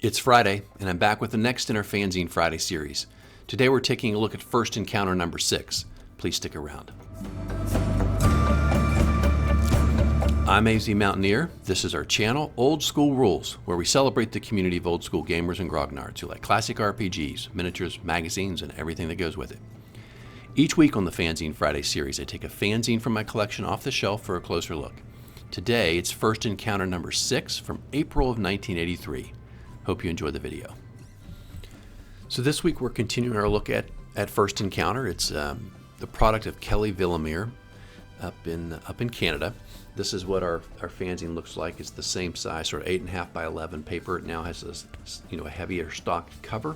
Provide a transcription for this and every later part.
It's Friday, and I'm back with the next in our Fanzine Friday series. Today we're taking a look at First Encounter number 6. Please stick around. I'm AZ Mountaineer. This is our channel, Old School Rules, where we celebrate the community of old school gamers and grognards who like classic RPGs, miniatures, magazines, and everything that goes with it. Each week on the Fanzine Friday series, I take a fanzine from my collection off the shelf for a closer look. Today, it's First Encounter number 6 from April of 1983. Hope you enjoy the video. So this week we're continuing our look at First Encounter. It's the product of Kelly Villemaire up in Canada. This is what our fanzine looks like. It's the same size, sort of 8.5 by 11 paper. It now has this, a heavier stock cover,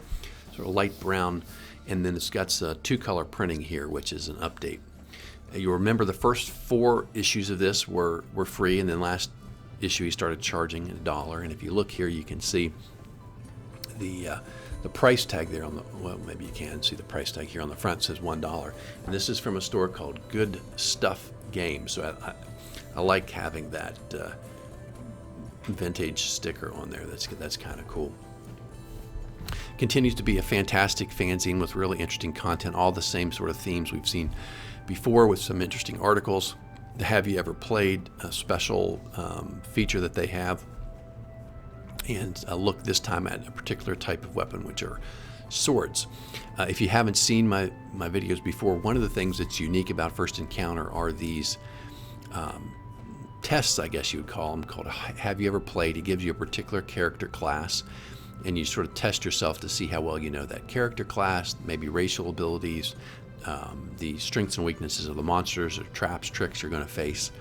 sort of light brown, and then it's got two-color printing here, which is an update. You'll remember the first 4 issues of this were free, and then last issue he started charging $1. And if you look here, you can see the price tag there on the, well, maybe you can see the price tag here on the front. It says $1, and this is from a store called Good Stuff Games. So I like having that vintage sticker on there. That's kind of cool. Continues to be a fantastic fanzine with really interesting content, all the same sort of themes we've seen before, with some interesting articles. The Have You Ever Played a special feature that they have, and a look this time at a particular type of weapon, which are swords. If you haven't seen my videos before, one of the things that's unique about First Encounter are these tests, I guess you would call them, called Have You Ever Played. It gives you a particular character class, and you sort of test yourself to see how well you know that character class, maybe racial abilities, the strengths and weaknesses of the monsters or traps, tricks you're going to face.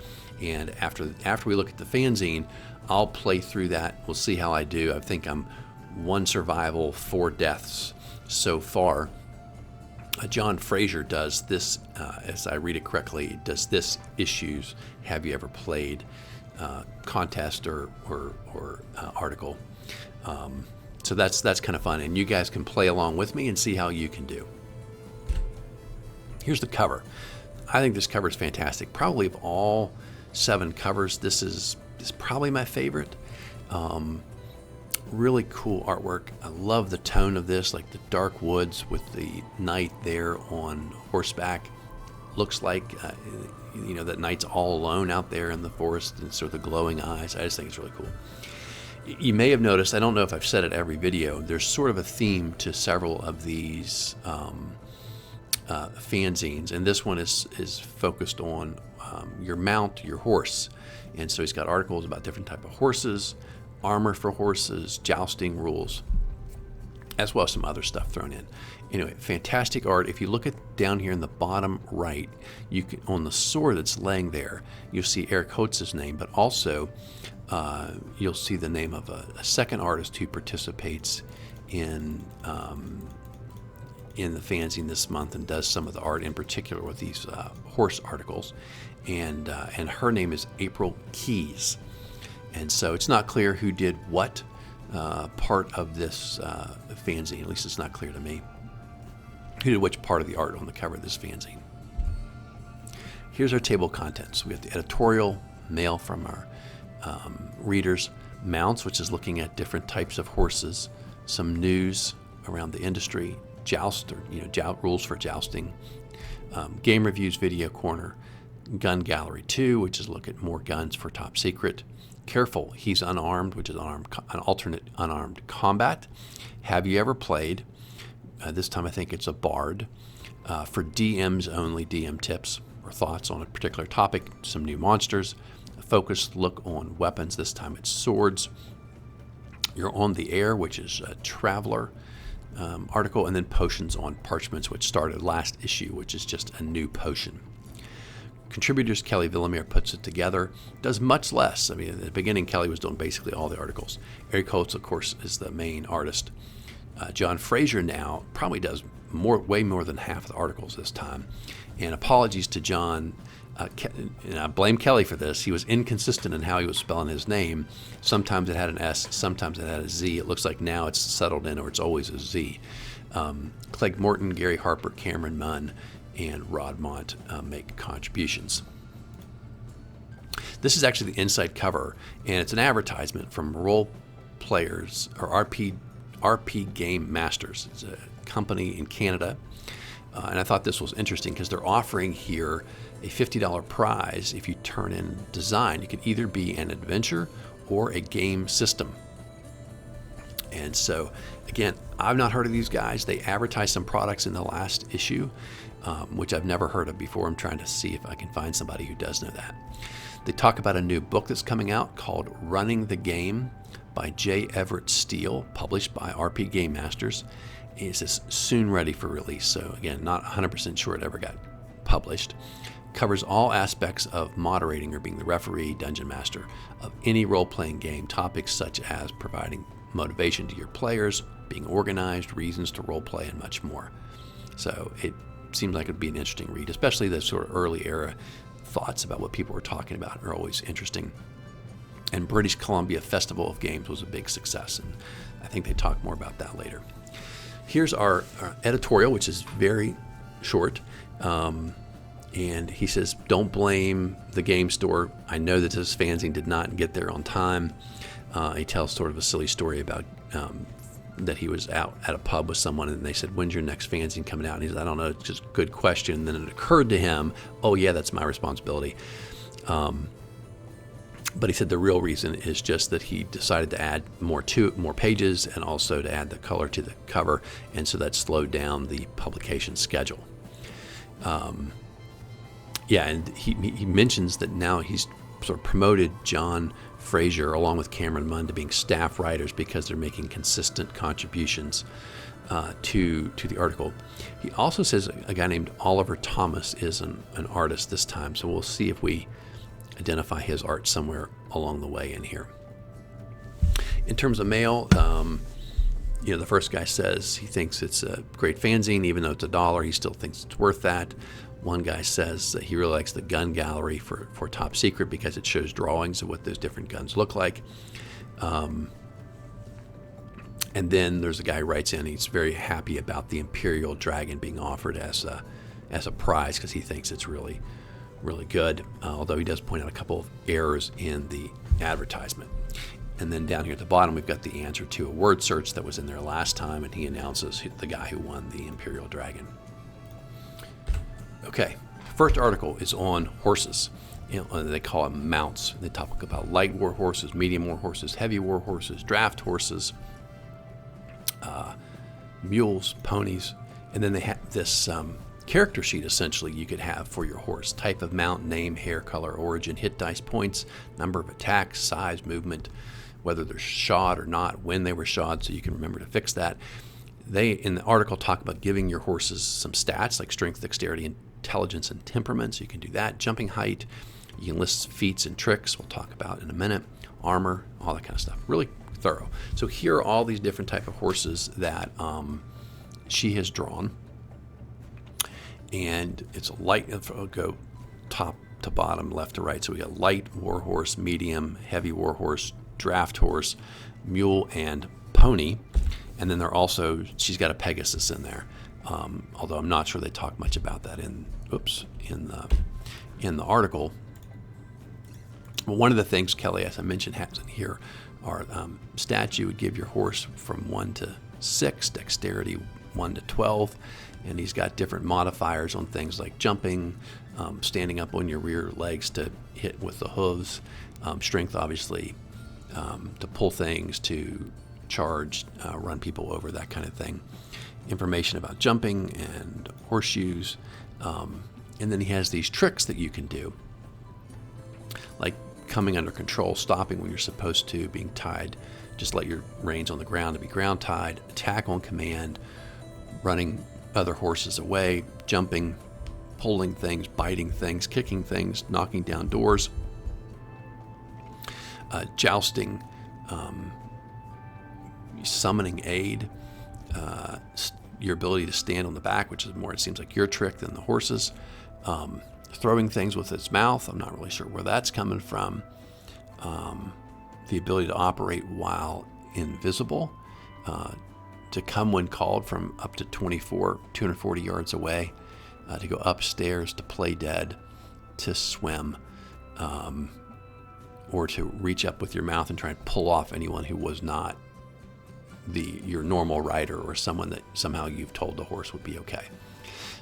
And after we look at the fanzine, I'll play through that. We'll see how I do. I think I'm 1 survival, 4 deaths so far. John Frazer does this, as I read it correctly, does this issue's Have You Ever Played contest or article. So that's kind of fun, and you guys can play along with me and see how you can do. Here's the cover. I think this cover is fantastic. Probably of all 7 covers, this is probably my favorite. Really cool artwork. I love the tone of this, like the dark woods with the knight there on horseback. Looks like that knight's all alone out there in the forest, and sort of the glowing eyes. I just think it's really cool. You may have noticed, I don't know if I've said it every video, there's sort of a theme to several of these fanzines, and this one is focused on your mount, your horse. And so he's got articles about different type of horses, armor for horses, jousting rules, as well as some other stuff thrown in. Anyway, fantastic art. If you look at down here in the bottom right, you can, on the sword that's laying there, you'll see Eric Holtz's name, but also you'll see the name of a second artist who participates in the fanzine this month and does some of the art, in particular with these horse articles, and her name is April Keys. And so it's not clear who did what part of this fanzine. At least it's not clear to me who did which part of the art on the cover of this fanzine. Here's our table of contents. We have the editorial, mail from our readers, mounts, which is looking at different types of horses, some news around the industry, rules for jousting, game reviews, video corner, gun gallery 2, which is look at more guns for top secret. Careful, he's unarmed, which is an alternate unarmed combat. Have you ever played? This time I think it's a bard. For DMs only, DM tips or thoughts on a particular topic, some new monsters. A focused look on weapons, this time it's swords. You're on the air, which is a traveler article, and then potions on parchments, which started last issue, which is just a new potion. Contributors, Kelly Villemaire puts it together, does much less. I mean, at the beginning, Kelly was doing basically all the articles. Eric Holtz, of course, is the main artist. John Frazer now probably does way more than half of the articles this time. And apologies to John. And I blame Kelly for this. He was inconsistent in how he was spelling his name. Sometimes it had an S, sometimes it had a Z. It looks like now it's settled in, or it's always a Z. Klaig Morton, Gary Harper, Cameron Munn, and Rod Mont make contributions. This is actually the inside cover, and it's an advertisement from role players, or RP Game Masters. It's a company in Canada. And I thought this was interesting because they're offering here a $50 prize if you turn in design. You can either be an adventure or a game system. And so, again, I've not heard of these guys. They advertised some products in the last issue, which I've never heard of before. I'm trying to see if I can find somebody who does know that. They talk about a new book that's coming out called Running the Game by J. Everett Steele, published by RP Game Masters. It says soon ready for release. So again, not 100% sure it ever got published. Covers all aspects of moderating or being the referee, dungeon master of any role-playing game. Topics such as providing motivation to your players, being organized, reasons to role-play, and much more. So it seems like it'd be an interesting read, especially the sort of early era thoughts about what people were talking about are always interesting. And British Columbia Festival of Games was a big success, and I think they talk more about that later. Here's our editorial, which is very short. And he says, don't blame the game store. I know that this fanzine did not get there on time. He tells sort of a silly story about that he was out at a pub with someone, and they said, when's your next fanzine coming out? And he said, I don't know, it's just a good question. And then it occurred to him, oh yeah, that's my responsibility. But he said the real reason is just that he decided to add more pages and also to add the color to the cover, and so that slowed down the publication schedule. Yeah, and he mentions that now he's sort of promoted John Frazer along with Cameron Munn to being staff writers because they're making consistent contributions to the article. He also says a guy named Oliver Thomas is an artist this time, so we'll see if we identify his art somewhere along the way in here. In terms of mail, the first guy says he thinks it's a great fanzine, even though it's $1, he still thinks it's worth that. One guy says that he really likes the gun gallery for Top Secret because it shows drawings of what those different guns look like. And then there's a guy who writes in, he's very happy about the Imperial Dragon being offered as a prize because he thinks it's really, really good, although he does point out a couple of errors in the advertisement. And then down here at the bottom, we've got the answer to a word search that was in there last time, and he announces the guy who won the Imperial Dragon. Okay, first article is on horses. They call them mounts. They talk about light war horses, medium war horses, heavy war horses, draft horses, mules, ponies, and then they have this character sheet essentially you could have for your horse. Type of mount, name, hair color, origin, hit dice points, number of attacks, size, movement, whether they're shod or not, when they were shod, so you can remember to fix that. They, in the article, talk about giving your horses some stats like strength, dexterity, intelligence, and temperament, so you can do that. Jumping height, you can list feats and tricks, we'll talk about in a minute. Armor, all that kind of stuff. Really thorough. So here are all these different type of horses that she has drawn. And it's a light, I'll go top to bottom, left to right. So we got light war horse, medium, heavy war horse, draft horse, mule, and pony. And then she's got a Pegasus in there. Although I'm not sure they talk much about that in the article. Well, one of the things Kelly, as I mentioned, has in here are stats you would give your horse from 1 to 6, dexterity 1 to 12, and he's got different modifiers on things like jumping, standing up on your rear legs to hit with the hooves, strength obviously to pull things, to charge, run people over, that kind of thing. Information about jumping and horseshoes, and then he has these tricks that you can do, like coming under control, stopping when you're supposed to, being tied, just let your reins on the ground to be ground tied, attack on command, running other horses away, jumping, pulling things, biting things, kicking things, knocking down doors, jousting, summoning aid, your ability to stand on the back, which is more, it seems like, your trick than the horses, throwing things with its mouth. I'm not really sure where that's coming from. The ability to operate while invisible, to come when called from up to 240 yards away, to go upstairs, to play dead, to swim, or to reach up with your mouth and try and pull off anyone who was not your normal rider or someone that somehow you've told the horse would be okay.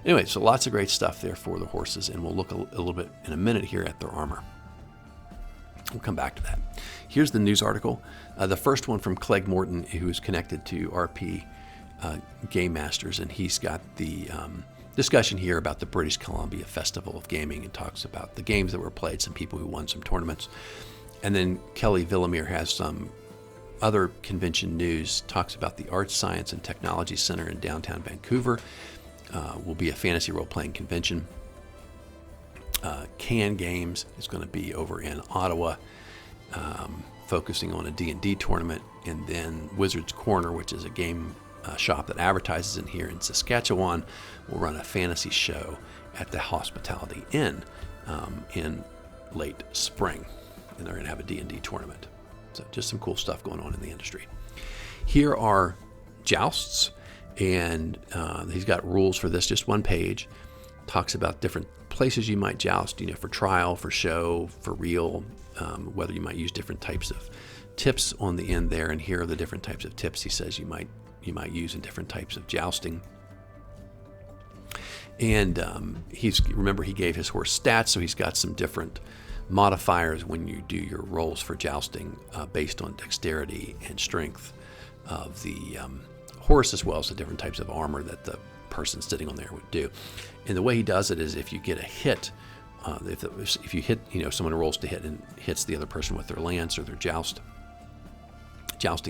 Anyway, so lots of great stuff there for the horses, and we'll look a little bit in a minute here at their armor. We'll come back to that. Here's the news article. The first one from Klaig Morton, who is connected to RP Game Masters, and he's got the discussion here about the British Columbia Festival of Gaming and talks about the games that were played, some people who won some tournaments. And then Kelly Villemaire has some other convention news, talks about the Arts, Science, and Technology Center in downtown Vancouver. Will be a fantasy role-playing convention. Can Games is going to be over in Ottawa, focusing on a D&D tournament. And then Wizard's Corner, which is a game shop that advertises in here in Saskatchewan, will run a fantasy show at the Hospitality Inn in late spring. And they're going to have a D&D tournament. So just some cool stuff going on in the industry. Here are jousts. And he's got rules for this, just one page. Talks about different places you might joust, for trial, for show, for real, whether you might use different types of tips on the end there. And here are the different types of tips he says you might use in different types of jousting. And remember he gave his horse stats, so he's got some different modifiers when you do your rolls for jousting based on dexterity and strength of the horse, as well as the different types of armor that the person sitting on there would do. And the way he does it is if you get a hit, if you hit, someone rolls to hit and hits the other person with their lance or their jousting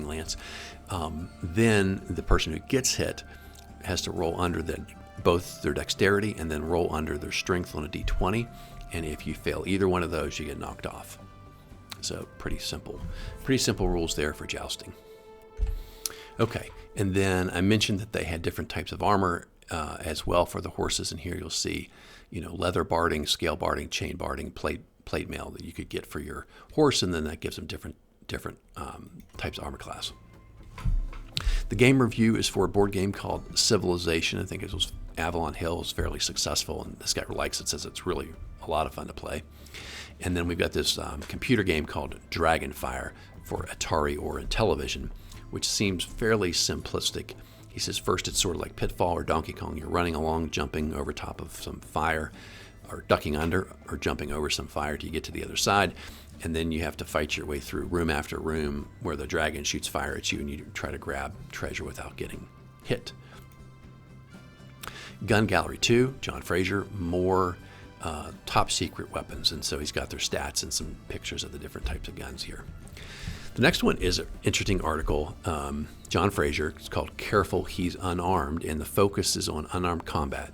lance, then the person who gets hit has to roll under both their dexterity and then roll under their strength on a d20. And if you fail either one of those, you get knocked off. So pretty simple rules there for jousting. Okay, and then I mentioned that they had different types of armor as well for the horses, and here you'll see, leather barding, scale barding, chain barding, plate mail that you could get for your horse, and then that gives them different types of armor class. The game review is for a board game called Civilization. I think it was Avalon Hill. It was fairly successful, and this guy likes it, says it's really a lot of fun to play. And then we've got this computer game called Dragonfire for Atari or Intellivision, which seems fairly simplistic. He says first it's sort of like Pitfall or Donkey Kong. You're running along, jumping over top of some fire, or ducking under, or jumping over some fire till you get to the other side. And then you have to fight your way through room after room where the dragon shoots fire at you and you try to grab treasure without getting hit. Gun Gallery 2, John Frazer, more top secret weapons. And so he's got their stats and some pictures of the different types of guns here. The next one is an interesting article. John Frazer, it's called Careful He's Unarmed, and the focus is on unarmed combat.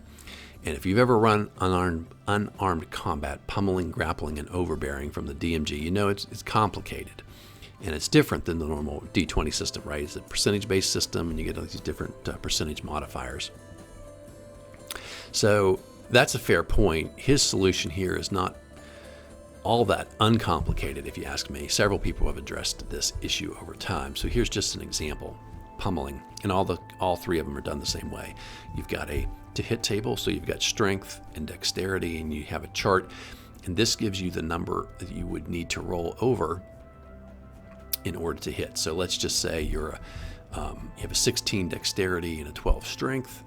And if you've ever run unarmed combat, pummeling, grappling, and overbearing from the DMG, it's complicated. And it's different than the normal D20 system, right? It's a percentage-based system, and you get all these different percentage modifiers. So that's a fair point. His solution here is not all that uncomplicated, if you ask me. Several people have addressed this issue over time. So here's just an example. Pummeling, and all three of them are done the same way. You've got a to-hit table, so you've got strength and dexterity, and you have a chart, and this gives you the number that you would need to roll over in order to hit. So let's just say you have a 16 dexterity and a 12 strength.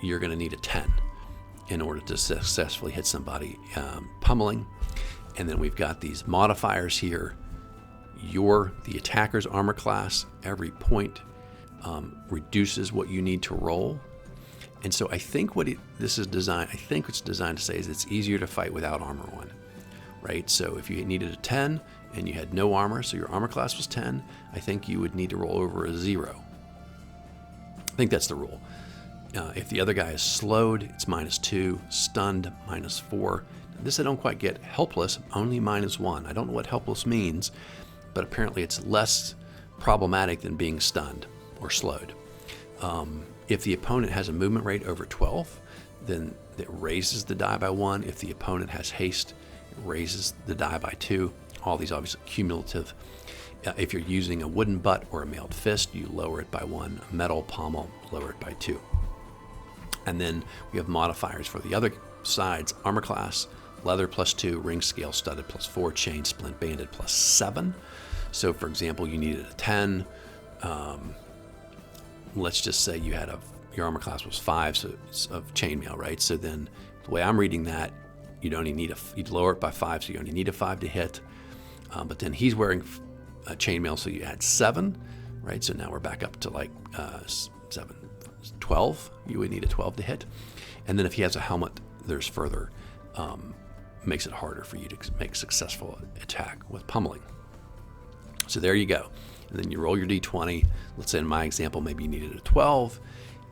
You're going to need a 10 in order to successfully hit somebody pummeling. And then we've got these modifiers here. The attacker's armor class, every point reduces what you need to roll. And so I think it's designed to say is it's easier to fight without armor on, right? So if you needed a 10 and you had no armor, so your armor class was 10, I think you would need to roll over a 0. I think that's the rule. If the other guy is slowed, it's -2, stunned, -4. This I don't quite get. Helpless, only -1. I don't know what helpless means, but apparently it's less problematic than being stunned or slowed. If the opponent has a movement rate over 12, then it raises the die by 1. If the opponent has haste, it raises the die by 2. All these obviously cumulative. If you're using a wooden butt or a mailed fist, you lower it by 1. A metal pommel, lower it by 2. And then we have modifiers for the other side's armor class, leather +2, ring scale studded +4, chain splint banded +7. So for example, you needed a 10. Let's just say you had your armor class was 5 so of chainmail, right? So then the way I'm reading that, you'd lower it by 5, so you only need a 5 to hit. But then he's wearing chainmail, so you add 7, right? So now we're back up to like 7, 12. You would need a 12 to hit. And then if he has a helmet, there's further, makes it harder for you to make successful attack with pummeling. So there you go. And then you roll your d20. Let's say in my example, maybe you needed a 12.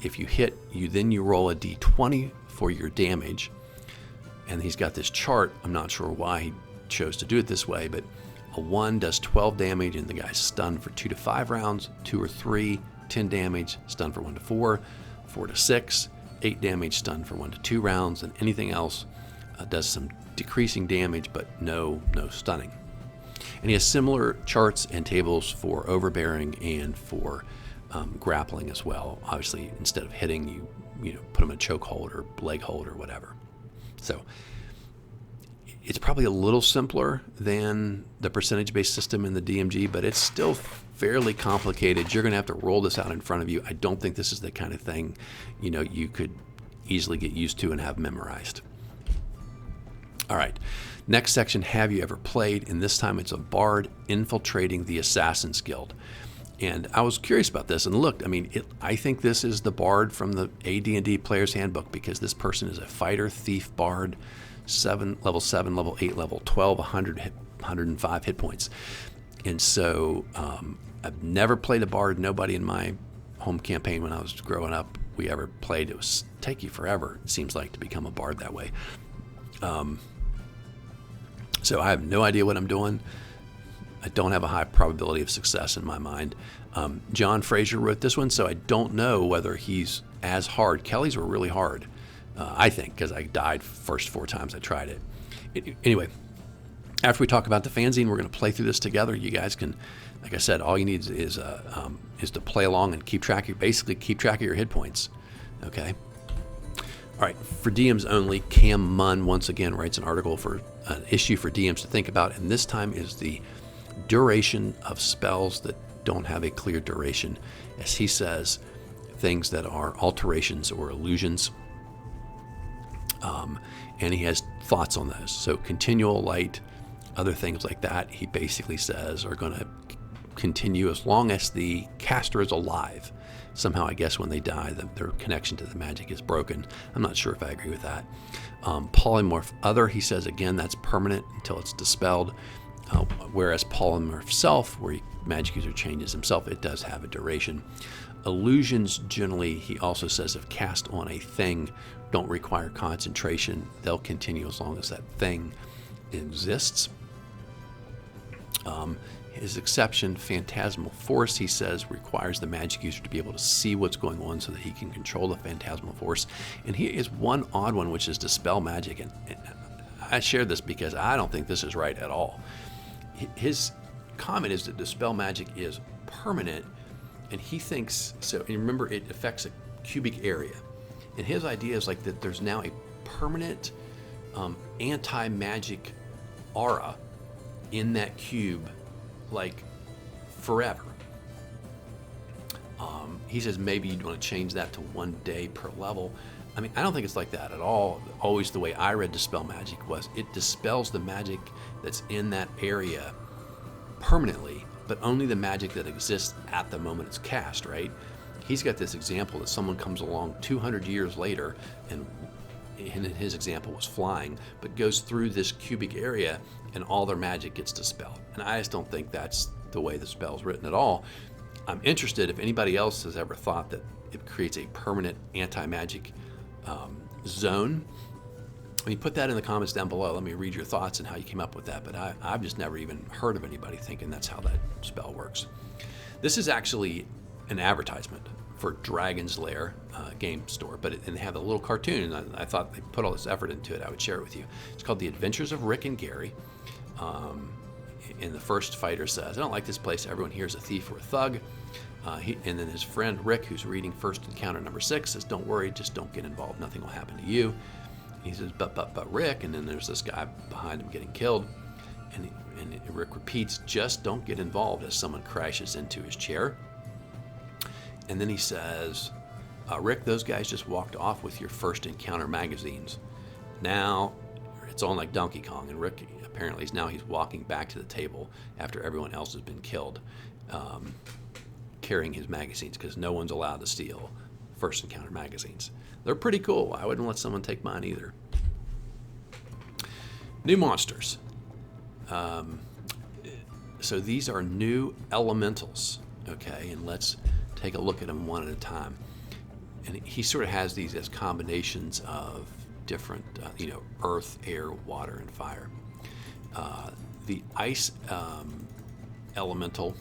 If you hit, you roll a d20 for your damage. And he's got this chart. I'm not sure why he chose to do it this way, but a 1 does 12 damage and the guy's stunned for 2 to 5 rounds, 2 or 3, 10 damage, stunned for 1 to 4, 4 to 6, 8 damage, stunned for 1 to 2 rounds, and anything else does some decreasing damage but no stunning. And he has similar charts and tables for overbearing and for grappling as well. Obviously, instead of hitting, you put him in a choke hold or leg hold or whatever. So it's probably a little simpler than the percentage-based system in the DMG, but it's still fairly complicated. You're going to have to roll this out in front of you. I don't think this is the kind of thing, you could easily get used to and have memorized. All right, next section, have you ever played? And this time it's a bard infiltrating the Assassin's Guild. And I was curious about this and looked, I think this is the bard from the AD&D Player's Handbook, because this person is a fighter, thief, bard, level 7, level 8, level 12, 105 hit points. And so I've never played a bard. Nobody in my home campaign when I was growing up we ever played. It was take you forever, it seems like, to become a bard that way. So I have no idea what I'm doing. I don't have a high probability of success in my mind. John Frazer wrote this one, so I don't know whether he's as hard. Kelly's were really hard, I think, because I died first 4 times I tried it. Anyway, after we talk about the fanzine, we're going to play through this together. You guys can, like I said, all you need is to play along and keep track of your hit points. Okay. All right, for DMs only, Cam Munn once again writes an article for an issue for DMs to think about, and this time is the duration of spells that don't have a clear duration. As he says, things that are alterations or illusions. And he has thoughts on those. So continual light, other things like that, he basically says are going to continue as long as the caster is alive. Somehow, I guess when they die, their connection to the magic is broken. I'm not sure if I agree with that. Polymorph other, he says, again, that's permanent until it's dispelled. Whereas polymorph self, where magic user changes himself, it does have a duration. Illusions, generally, he also says, if cast on a thing, don't require concentration. They'll continue as long as that thing exists. His exception, phantasmal force, he says, requires the magic user to be able to see what's going on so that he can control the phantasmal force. And he is one odd one, which is dispel magic. And I share this because I don't think this is right at all. His comment is that dispel magic is permanent, and he thinks so. And remember, it affects a cubic area. And his idea is like that there's now a permanent anti-magic aura in that cube, like forever. He says maybe you'd want to change that to 1 day per level. I don't think it's like that at all. Always the way I read dispel magic was it dispels the magic that's in that area permanently, but only the magic that exists at the moment it's cast, right? He's got this example that someone comes along 200 years later, and in his example was flying, but goes through this cubic area and all their magic gets dispelled. And I just don't think that's the way the spell's written at all. I'm interested if anybody else has ever thought that it creates a permanent anti-magic zone. Put that in the comments down below. Let me read your thoughts and how you came up with that. But I've just never even heard of anybody thinking that's how that spell works. This is actually an advertisement for Dragon's Lair game store, and they have a little cartoon, and I thought they put all this effort into it. I would share it with you. It's called The Adventures of Rick and Gary. And the first fighter says, I don't like this place. Everyone here is a thief or a thug. And then his friend Rick, who's reading First Encounter number 6, says, don't worry, just don't get involved. Nothing will happen to you. He says, but Rick, and then there's this guy behind him getting killed. And Rick repeats, just don't get involved, as someone crashes into his chair. And then he says, Rick, those guys just walked off with your first encounter magazines. Now it's on like Donkey Kong, and Rick apparently he's walking back to the table after everyone else has been killed, carrying his magazines, because no one's allowed to steal first encounter magazines. They're pretty cool. I wouldn't let someone take mine either. New monsters. So these are new elementals, okay? And let's take a look at them one at a time. And he sort of has these as combinations of different, earth, air, water, and fire. The ice elemental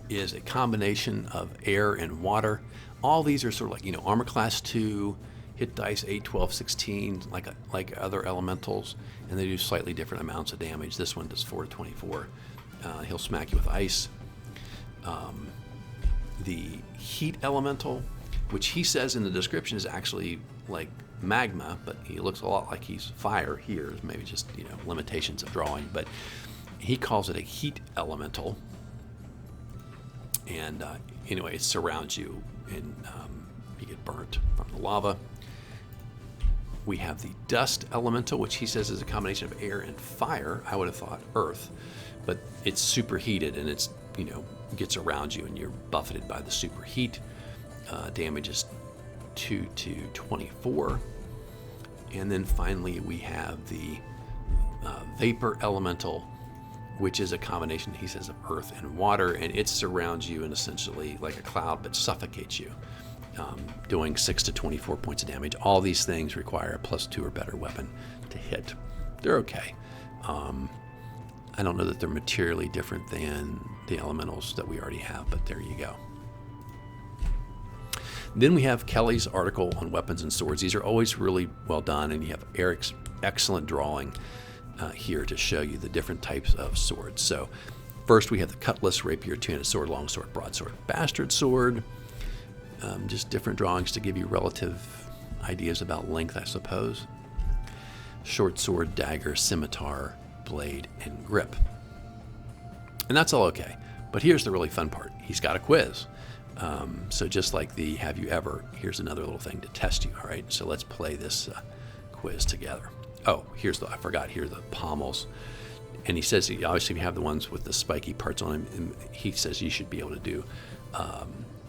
is a combination of air and water. All these are sort of like, armor class 2, hit dice 8, 12, 16, like other elementals, and they do slightly different amounts of damage. This one does 4 to 24. He'll smack you with ice. The heat elemental, which he says in the description is actually like magma, but he looks a lot like he's fire here. Maybe just limitations of drawing, but he calls it a heat elemental. And anyway, it surrounds you, and you get burnt from the lava. We have the dust elemental, which he says is a combination of air and fire. I would have thought earth, but it's superheated, and it's gets around you, and you're buffeted by the superheat. Damage is 2 to 24. And then finally we have the vapor elemental, which is a combination, he says, of earth and water, and it surrounds you and essentially like a cloud, but suffocates you, doing 6 to 24 points of damage. All these things require a +2 or better weapon to hit. They're okay. I don't know that they're materially different than the elementals that we already have, but there you go. Then we have Kelly's article on weapons and swords. These are always really well done, and you have Eric's excellent drawing here to show you the different types of swords. So first we have the cutlass, rapier, two-handed sword, longsword, broadsword, bastard sword. Just different drawings to give you relative ideas about length, I suppose. Short sword, dagger, scimitar, blade, and grip. And that's all okay. But here's the really fun part. He's got a quiz. So just like the have you ever, here's another little thing to test you. All right, so let's play this quiz together. Oh, I forgot, here are the pommels. And he says, obviously, we have the ones with the spiky parts on them. And he says you should be able to do a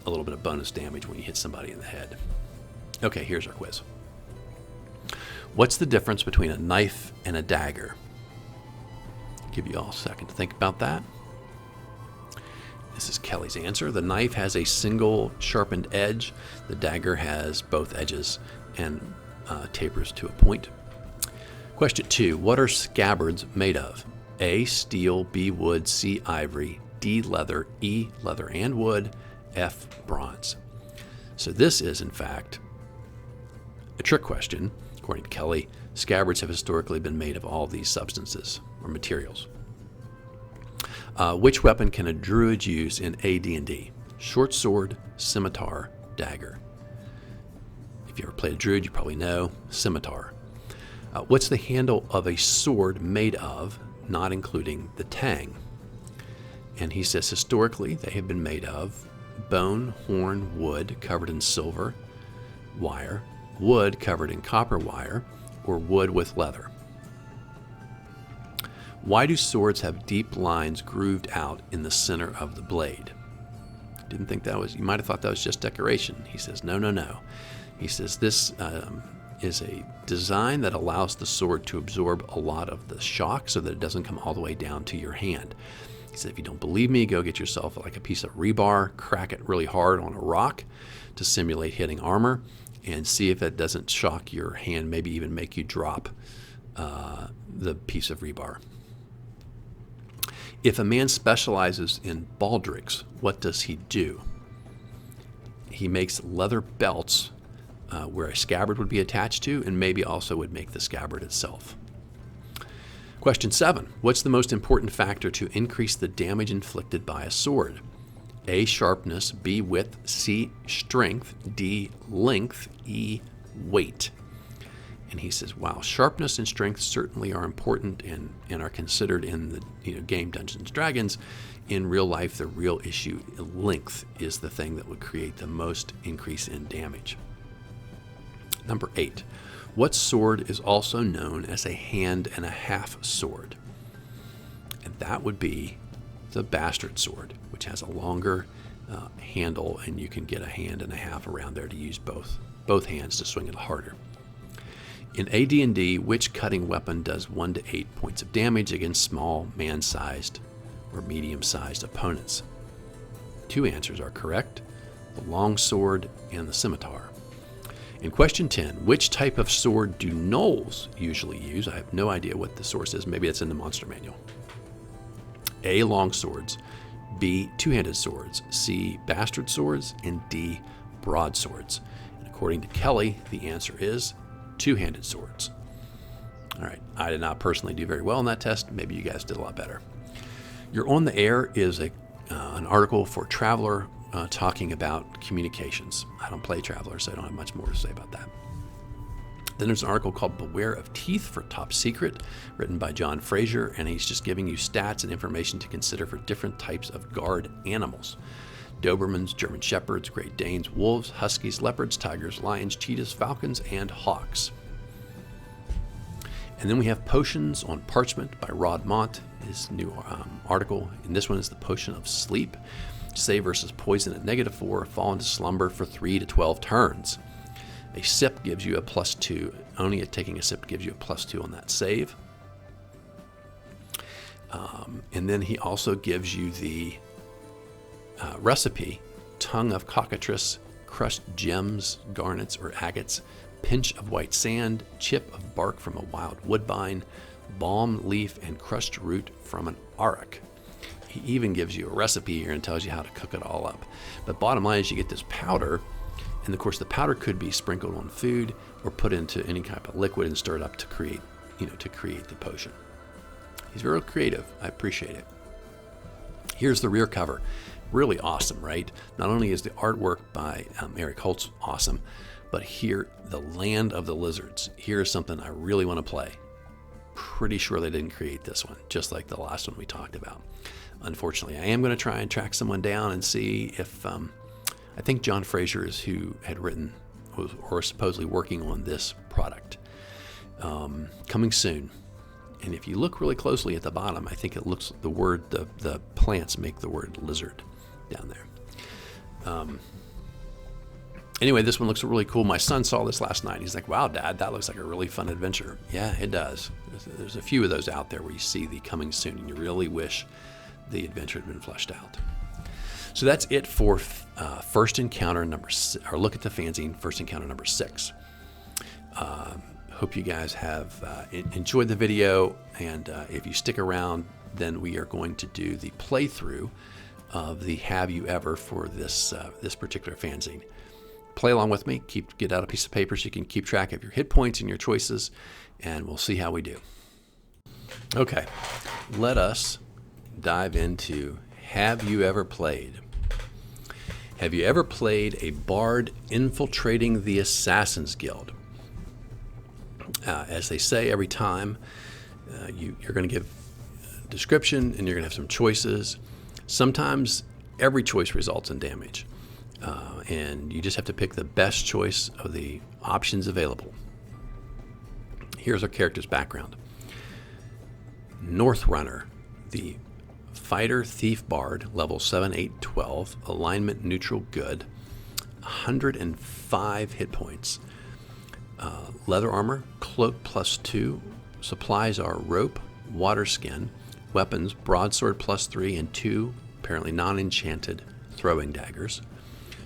little bit of bonus damage when you hit somebody in the head. Okay, here's our quiz. What's the difference between a knife and a dagger? Give you all a second to think about that. This is Kelly's answer. The knife has a single sharpened edge. The dagger has both edges and tapers to a point. Question 2. What are scabbards made of? A, steel, B, wood, C, ivory, D, leather, E, leather and wood, F, bronze. So this is, in fact, a trick question. According to Kelly, scabbards have historically been made of all these substances or materials. Which weapon can a druid use in AD&D? Short sword, scimitar, dagger. If you ever played a druid, you probably know scimitar. What's the handle of a sword made of, not including the tang? And he says historically they have been made of bone, horn, wood covered in silver wire, wood covered in copper wire, or wood with leather. Why do swords have deep lines grooved out in the center of the blade? Didn't think that was, you might have thought that was just decoration. He says, no. He says this is a design that allows the sword to absorb a lot of the shock so that it doesn't come all the way down to your hand. He said, if you don't believe me, go get yourself like a piece of rebar, crack it really hard on a rock to simulate hitting armor, and see if it doesn't shock your hand, maybe even make you drop the piece of rebar. If a man specializes in baldricks, what does he do? He makes leather belts where a scabbard would be attached to, and maybe also would make the scabbard itself. Question 7. What's the most important factor to increase the damage inflicted by a sword? A, sharpness, B, width, C, strength, D, length, E, weight. And he says, while sharpness and strength certainly are important and are considered in the game Dungeons and Dragons, in real life, the real issue, length, is the thing that would create the most increase in damage. Number 8. What sword is also known as a hand and a half sword? And that would be the bastard sword, which has a longer handle, and you can get a hand and a half around there to use both hands to swing it harder. In AD&D, which cutting weapon does 1 to 8 points of damage against small, man-sized, or medium-sized opponents? 2 answers are correct: the long sword and the scimitar. In question 10, which type of sword do gnolls usually use? I have no idea what the source is. Maybe it's in the monster manual. A, long swords; B, two-handed swords; C, bastard swords; and D, broadswords. And according to Kelly, the answer is two-handed swords. All right, I did not personally do very well on that test. Maybe you guys did a lot better. You're on the Air is an article for Traveler talking about communications. I don't play Traveler, so I don't have much more to say about that. Then there's an article called Beware of Teeth for Top Secret, written by John Frazer, and he's just giving you stats and information to consider for different types of guard animals: Dobermans, German Shepherds, Great Danes, wolves, huskies, leopards, tigers, lions, cheetahs, falcons, and hawks. And then we have Potions on Parchment by Rod Mont, his new article. And this one is the Potion of Sleep. Save versus poison at -4, fall into slumber for 3 to 12 turns. A sip gives you a +2. Only taking a sip gives you a +2 on that save. And then he also gives you the recipe: tongue of cockatrice, crushed gems, garnets or agates, pinch of white sand, chip of bark from a wild woodbine, balm leaf, and crushed root from an auroch. He even gives you a recipe here and tells you how to cook it all up. But bottom line is you get this powder, and of course the powder could be sprinkled on food or put into any type of liquid and stirred up to create the potion. He's very creative. I appreciate it. Here's the rear cover. Really awesome, right? Not only is the artwork by Eric Holtz awesome, but here, the Land of the Lizards. Here's something I really want to play. Pretty sure they didn't create this one, just like the last one we talked about. Unfortunately, I am going to try and track someone down and see if, I think John Frazer is who had written or supposedly working on this product. Coming soon. And if you look really closely at the bottom, I think it looks, the plants make the word lizard down there. Anyway, this one looks really cool. My son saw this last night. He's like, wow, Dad, that looks like a really fun adventure. Yeah, it does. There's a few of those out there where you see the coming soon and you really wish the adventure had been fleshed out. So that's it for first encounter number 6, or look at the fanzine first encounter number 6. Hope you guys have enjoyed the video, and if you stick around, then we are going to do the playthrough of the Have You Ever for this particular fanzine. Play along with me. Get out a piece of paper so you can keep track of your hit points and your choices, and we'll see how we do. Okay, let us dive into Have You Ever Played? Have you ever played a bard infiltrating the Assassin's Guild? As they say every time, you're going to give a description and you're going to have some choices. Sometimes every choice results in damage, and you just have to pick the best choice of the options available. Here's our character's background. Northrunner, the fighter thief bard, level 7, 8, 12, alignment neutral good, 105 hit points. Leather armor, cloak +2, supplies are rope, water skin, weapons, broadsword +3, and 2, apparently non-enchanted, throwing daggers.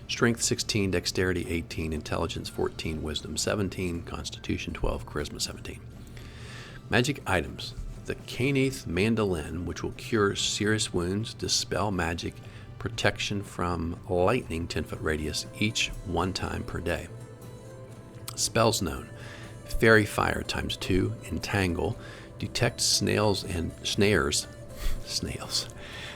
Strength 16, dexterity 18, intelligence 14, wisdom 17, constitution 12, charisma 17. Magic items. The Kanaith Mandolin, which will cure serious wounds, dispel magic, protection from lightning 10-foot radius, each 1 time per day. Spells known. Fairy Fire ×2, Entangle, detect snails and snares. Snails.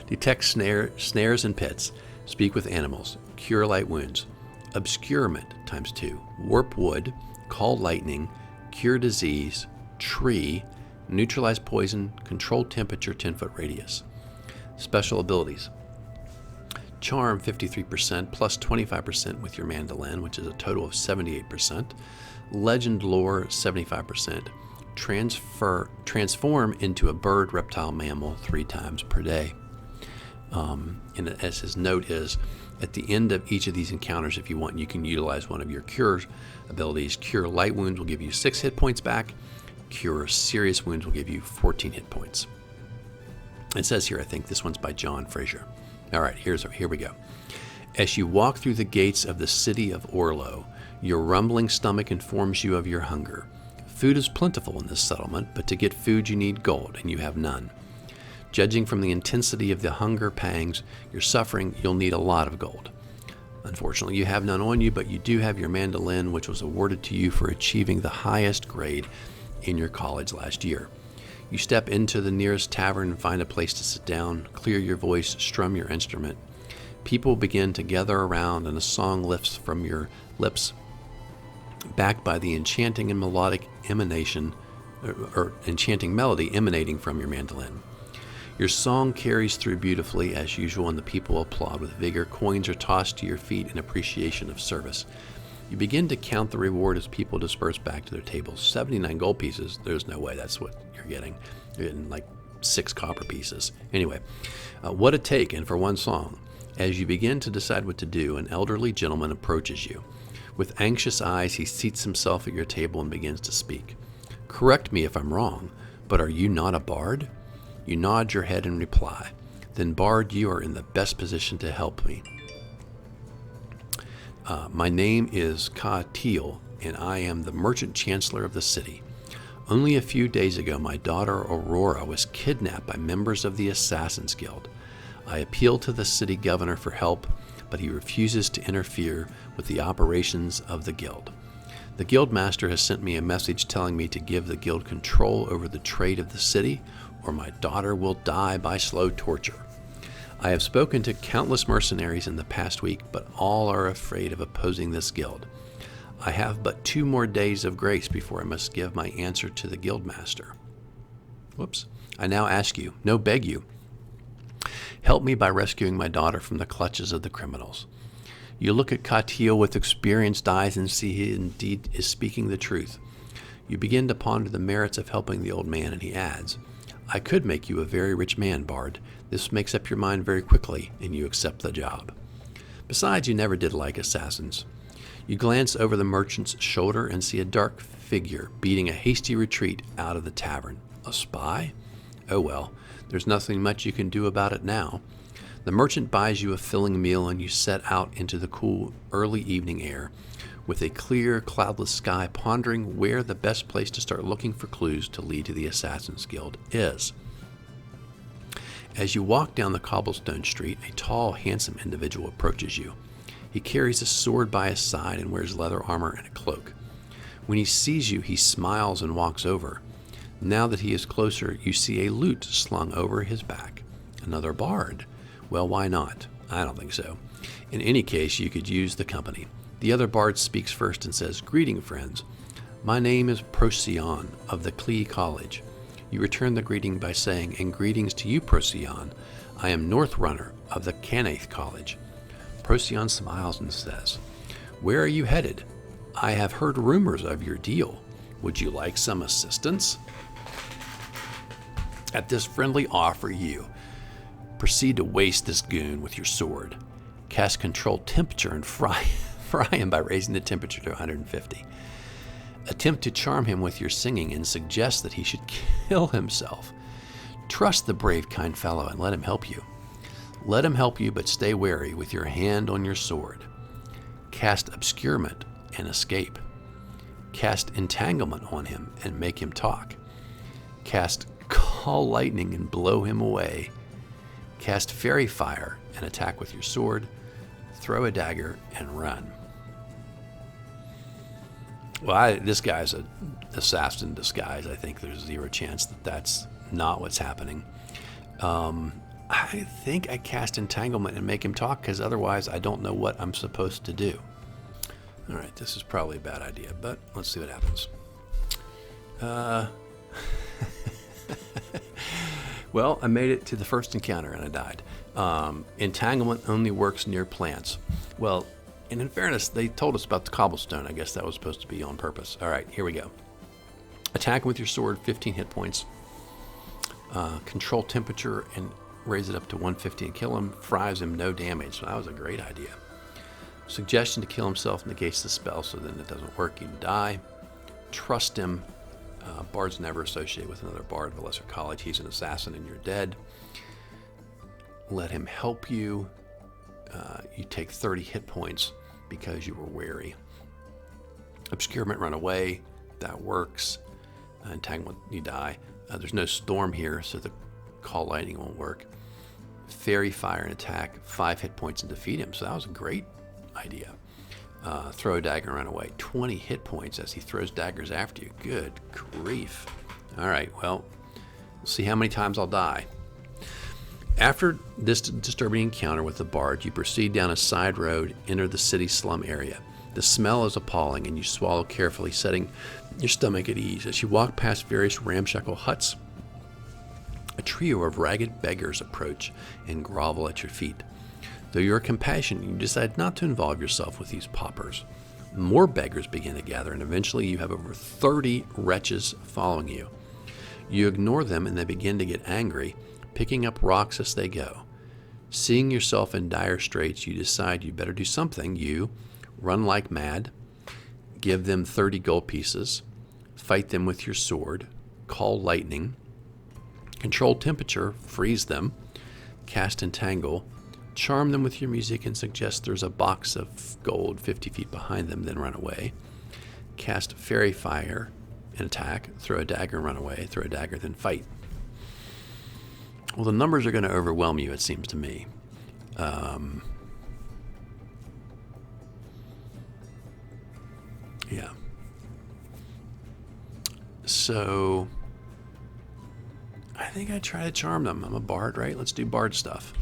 Detect snares and pits, speak with animals, cure light wounds. Obscurement ×2, warp wood, call lightning, cure disease, tree, neutralize poison, control temperature, 10-foot radius. Special abilities. Charm 53% plus 25% with your mandolin, which is a total of 78%. Legend lore 75%. Transform into a bird, reptile, mammal 3 times per day. And as his note is, at the end of each of these encounters, if you want, you can utilize one of your cure abilities. Cure light wounds will give you 6 hit points back. Cure serious wounds will give you 14 hit points. It says here, I think this one's by John Frazer. All right, here we go. As you walk through the gates of the city of Orlo, your rumbling stomach informs you of your hunger. Food is plentiful in this settlement, but to get food you need gold, and you have none. Judging from the intensity of the hunger pangs you're suffering, you'll need a lot of gold. Unfortunately, you have none on you, but you do have your mandolin, which was awarded to you for achieving the highest grade in your college last year. You step into the nearest tavern and find a place to sit down, clear your voice, strum your instrument. People begin to gather around, and a song lifts from your lips, backed by the enchanting and melodic enchanting melody emanating from your mandolin. Your song carries through beautifully as usual, and the people applaud with vigor. Coins are tossed to your feet in appreciation of service. You begin to count the reward as people disperse back to their tables. 79 gold pieces. There's no way that's what you're getting. You're getting like 6 copper pieces. Anyway, what a take, and for one song. As you begin to decide what to do, an elderly gentleman approaches you. With anxious eyes, he seats himself at your table and begins to speak. Correct me if I'm wrong, but are you not a bard? You nod your head in reply. Then, bard, you are in the best position to help me. My name is Ka Teal, and I am the merchant chancellor of the city. Only a few days ago, my daughter Aurora was kidnapped by members of the Assassin's Guild. I appealed to the city governor for help, but he refuses to interfere with the operations of the guild. The guild master has sent me a message telling me to give the guild control over the trade of the city, or my daughter will die by slow torture. I have spoken to countless mercenaries in the past week, but all are afraid of opposing this guild. I have but 2 more days of grace before I must give my answer to the guild master. Whoops. I now ask you, no, beg you, help me by rescuing my daughter from the clutches of the criminals. You look at Katil with experienced eyes and see he indeed is speaking the truth. You begin to ponder the merits of helping the old man, and he adds, I could make you a very rich man, bard. This makes up your mind very quickly, and you accept the job. Besides, you never did like assassins. You glance over the merchant's shoulder and see a dark figure beating a hasty retreat out of the tavern. A spy? Oh well, there's nothing much you can do about it now. The merchant buys you a filling meal, and you set out into the cool, early evening air, with a clear, cloudless sky, pondering where the best place to start looking for clues to lead to the Assassin's Guild is. As you walk down the cobblestone street, a tall, handsome individual approaches you. He carries a sword by his side and wears leather armor and a cloak. When he sees you, he smiles and walks over. Now that he is closer, you see a lute slung over his back. Another bard. Well, why not? I don't think so. In any case, you could use the company. The other bard speaks first and says, Greeting, friends. My name is Procyon of the Klaig College. You return the greeting by saying, And greetings to you, Procyon. I am North Runner of the Canaith College. Procyon smiles and says, Where are you headed? I have heard rumors of your deal. Would you like some assistance? At this friendly offer, you proceed to waste this goon with your sword. Cast control temperature and fry him by raising the temperature to 150. Attempt to charm him with your singing and suggest that he should kill himself. Trust the brave, kind fellow and let him help you. Let him help you, but stay wary with your hand on your sword. Cast obscurement and escape. Cast entanglement on him and make him talk. Cast call lightning and blow him away. Cast fairy fire and attack with your sword. Throw a dagger and run. Well, this guy's an assassin in disguise. I think there's 0 chance that that's not what's happening. I think I cast entanglement and make him talk, because otherwise I don't know what I'm supposed to do. All right, this is probably a bad idea, but let's see what happens. Well, I made it to the first encounter and I died. Entanglement only works near plants. Well, and in fairness, they told us about the cobblestone. I guess that was supposed to be on purpose. All right, here we go. Attack with your sword, 15 hit points. Control temperature and raise it up to 150 and kill him. Fries him, no damage. So that was a great idea. Suggestion to kill himself negates the spell, so then it doesn't work. You die. Trust him. Bard's never associated with another bard of a lesser college. He's an assassin and you're dead. Let him help you. You take 30 hit points because you were wary. Obscurement, run away. That works. Entanglement, you die. There's no storm here, so the call lightning won't work. Fairy fire and attack, 5 hit points and defeat him. So that was a great idea. Throw a dagger and run away. 20 hit points as he throws daggers after you. Good grief. All right, well, we'll see how many times I'll die. After this disturbing encounter with the bard, you proceed down a side road, enter the city slum area. The smell is appalling, and you swallow carefully, setting your stomach at ease. As you walk past various ramshackle huts, a trio of ragged beggars approach and grovel at your feet. Though you are compassionate, you decide not to involve yourself with these paupers. More beggars begin to gather, and eventually you have over 30 wretches following you. You ignore them, and they begin to get angry, picking up rocks as they go. Seeing yourself in dire straits, you decide you better do something. You run like mad, give them 30 gold pieces, fight them with your sword, call lightning, control temperature, freeze them, cast entangle, charm them with your music and suggest there's a box of gold 50 feet behind them, then run away. Cast fairy fire and attack, throw a dagger and run away, throw a dagger, then fight. Well, the numbers are going to overwhelm you, it seems to me. Yeah. So I think I try to charm them. I'm a bard, right? Let's do bard stuff.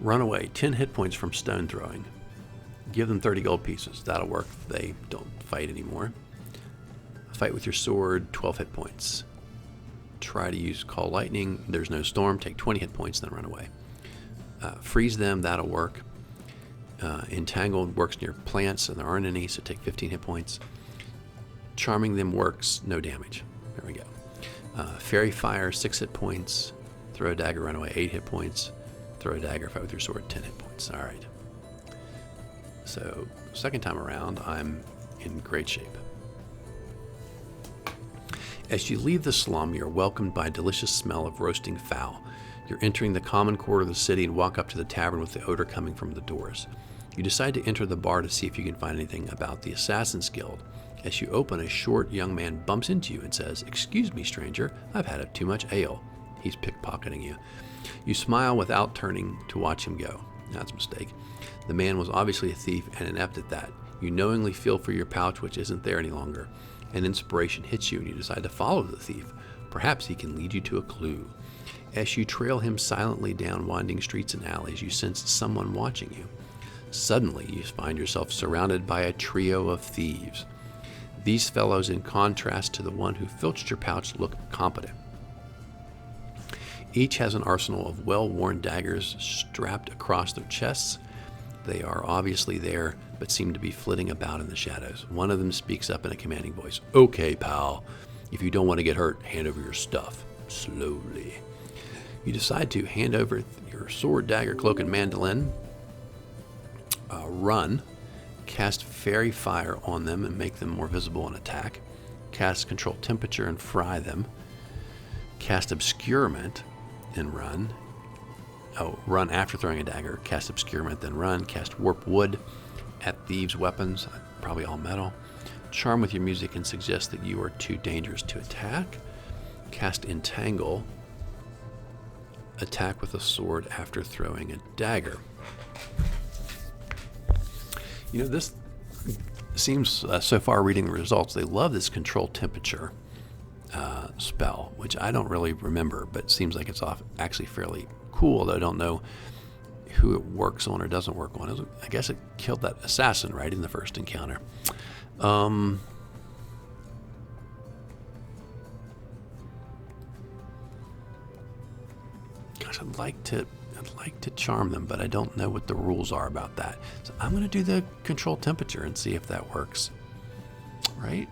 Run away, 10 hit points from stone throwing. Give them 30 gold pieces. That'll work if they don't fight anymore. Fight with your sword, 12 hit points. Try to use call lightning. There's no storm. Take 20 hit points, then run away. Freeze them. That'll work. Entangled works near plants, and there aren't any, so take 15 hit points. Charming them works. No damage. There we go. Fairy fire, 6 hit points. Throw a dagger, run away, 8 hit points. Throw a dagger, fight with your sword, 10 hit points. All right. So, second time around, I'm in great shape. As you leave the slum, you're welcomed by a delicious smell of roasting fowl. You're entering the common quarter of the city and walk up to the tavern with the odor coming from the doors. You decide to enter the bar to see if you can find anything about the Assassin's Guild. As you open, a short young man bumps into you and says, "Excuse me, stranger, I've had too much ale." He's pickpocketing you. You smile without turning to watch him go. That's a mistake. The man was obviously a thief and inept at that. You knowingly feel for your pouch, which isn't there any longer. An inspiration hits you and you decide to follow the thief. Perhaps he can lead you to a clue. As you trail him silently down winding streets and alleys, you sense someone watching you. Suddenly, you find yourself surrounded by a trio of thieves. These fellows, in contrast to the one who filched your pouch, look competent. Each has an arsenal of well-worn daggers strapped across their chests. They are obviously there, but seem to be flitting about in the shadows. One of them speaks up in a commanding voice. "Okay, pal. If you don't want to get hurt, hand over your stuff. Slowly." You decide to hand over your sword, dagger, cloak, and mandolin. Run. Cast fairy fire on them and make them more visible and attack. Cast control temperature and fry them. Cast obscurement and run. Run after throwing a dagger. Cast obscurement, then run. Cast warp wood at thieves' weapons, probably all metal. Charm with your music and suggest that you are too dangerous to attack. Cast entangle. Attack with a sword after throwing a dagger. You know, this seems, so far reading the results, they love this control temperature spell, which I don't really remember, but seems like it's actually fairly cool, though I don't know who it works on or doesn't work on. I guess it killed that assassin, right, in the first encounter. Um, gosh, I'd like to charm them, but I don't know what the rules are about that. So I'm going to do the control temperature and see if that works. Right?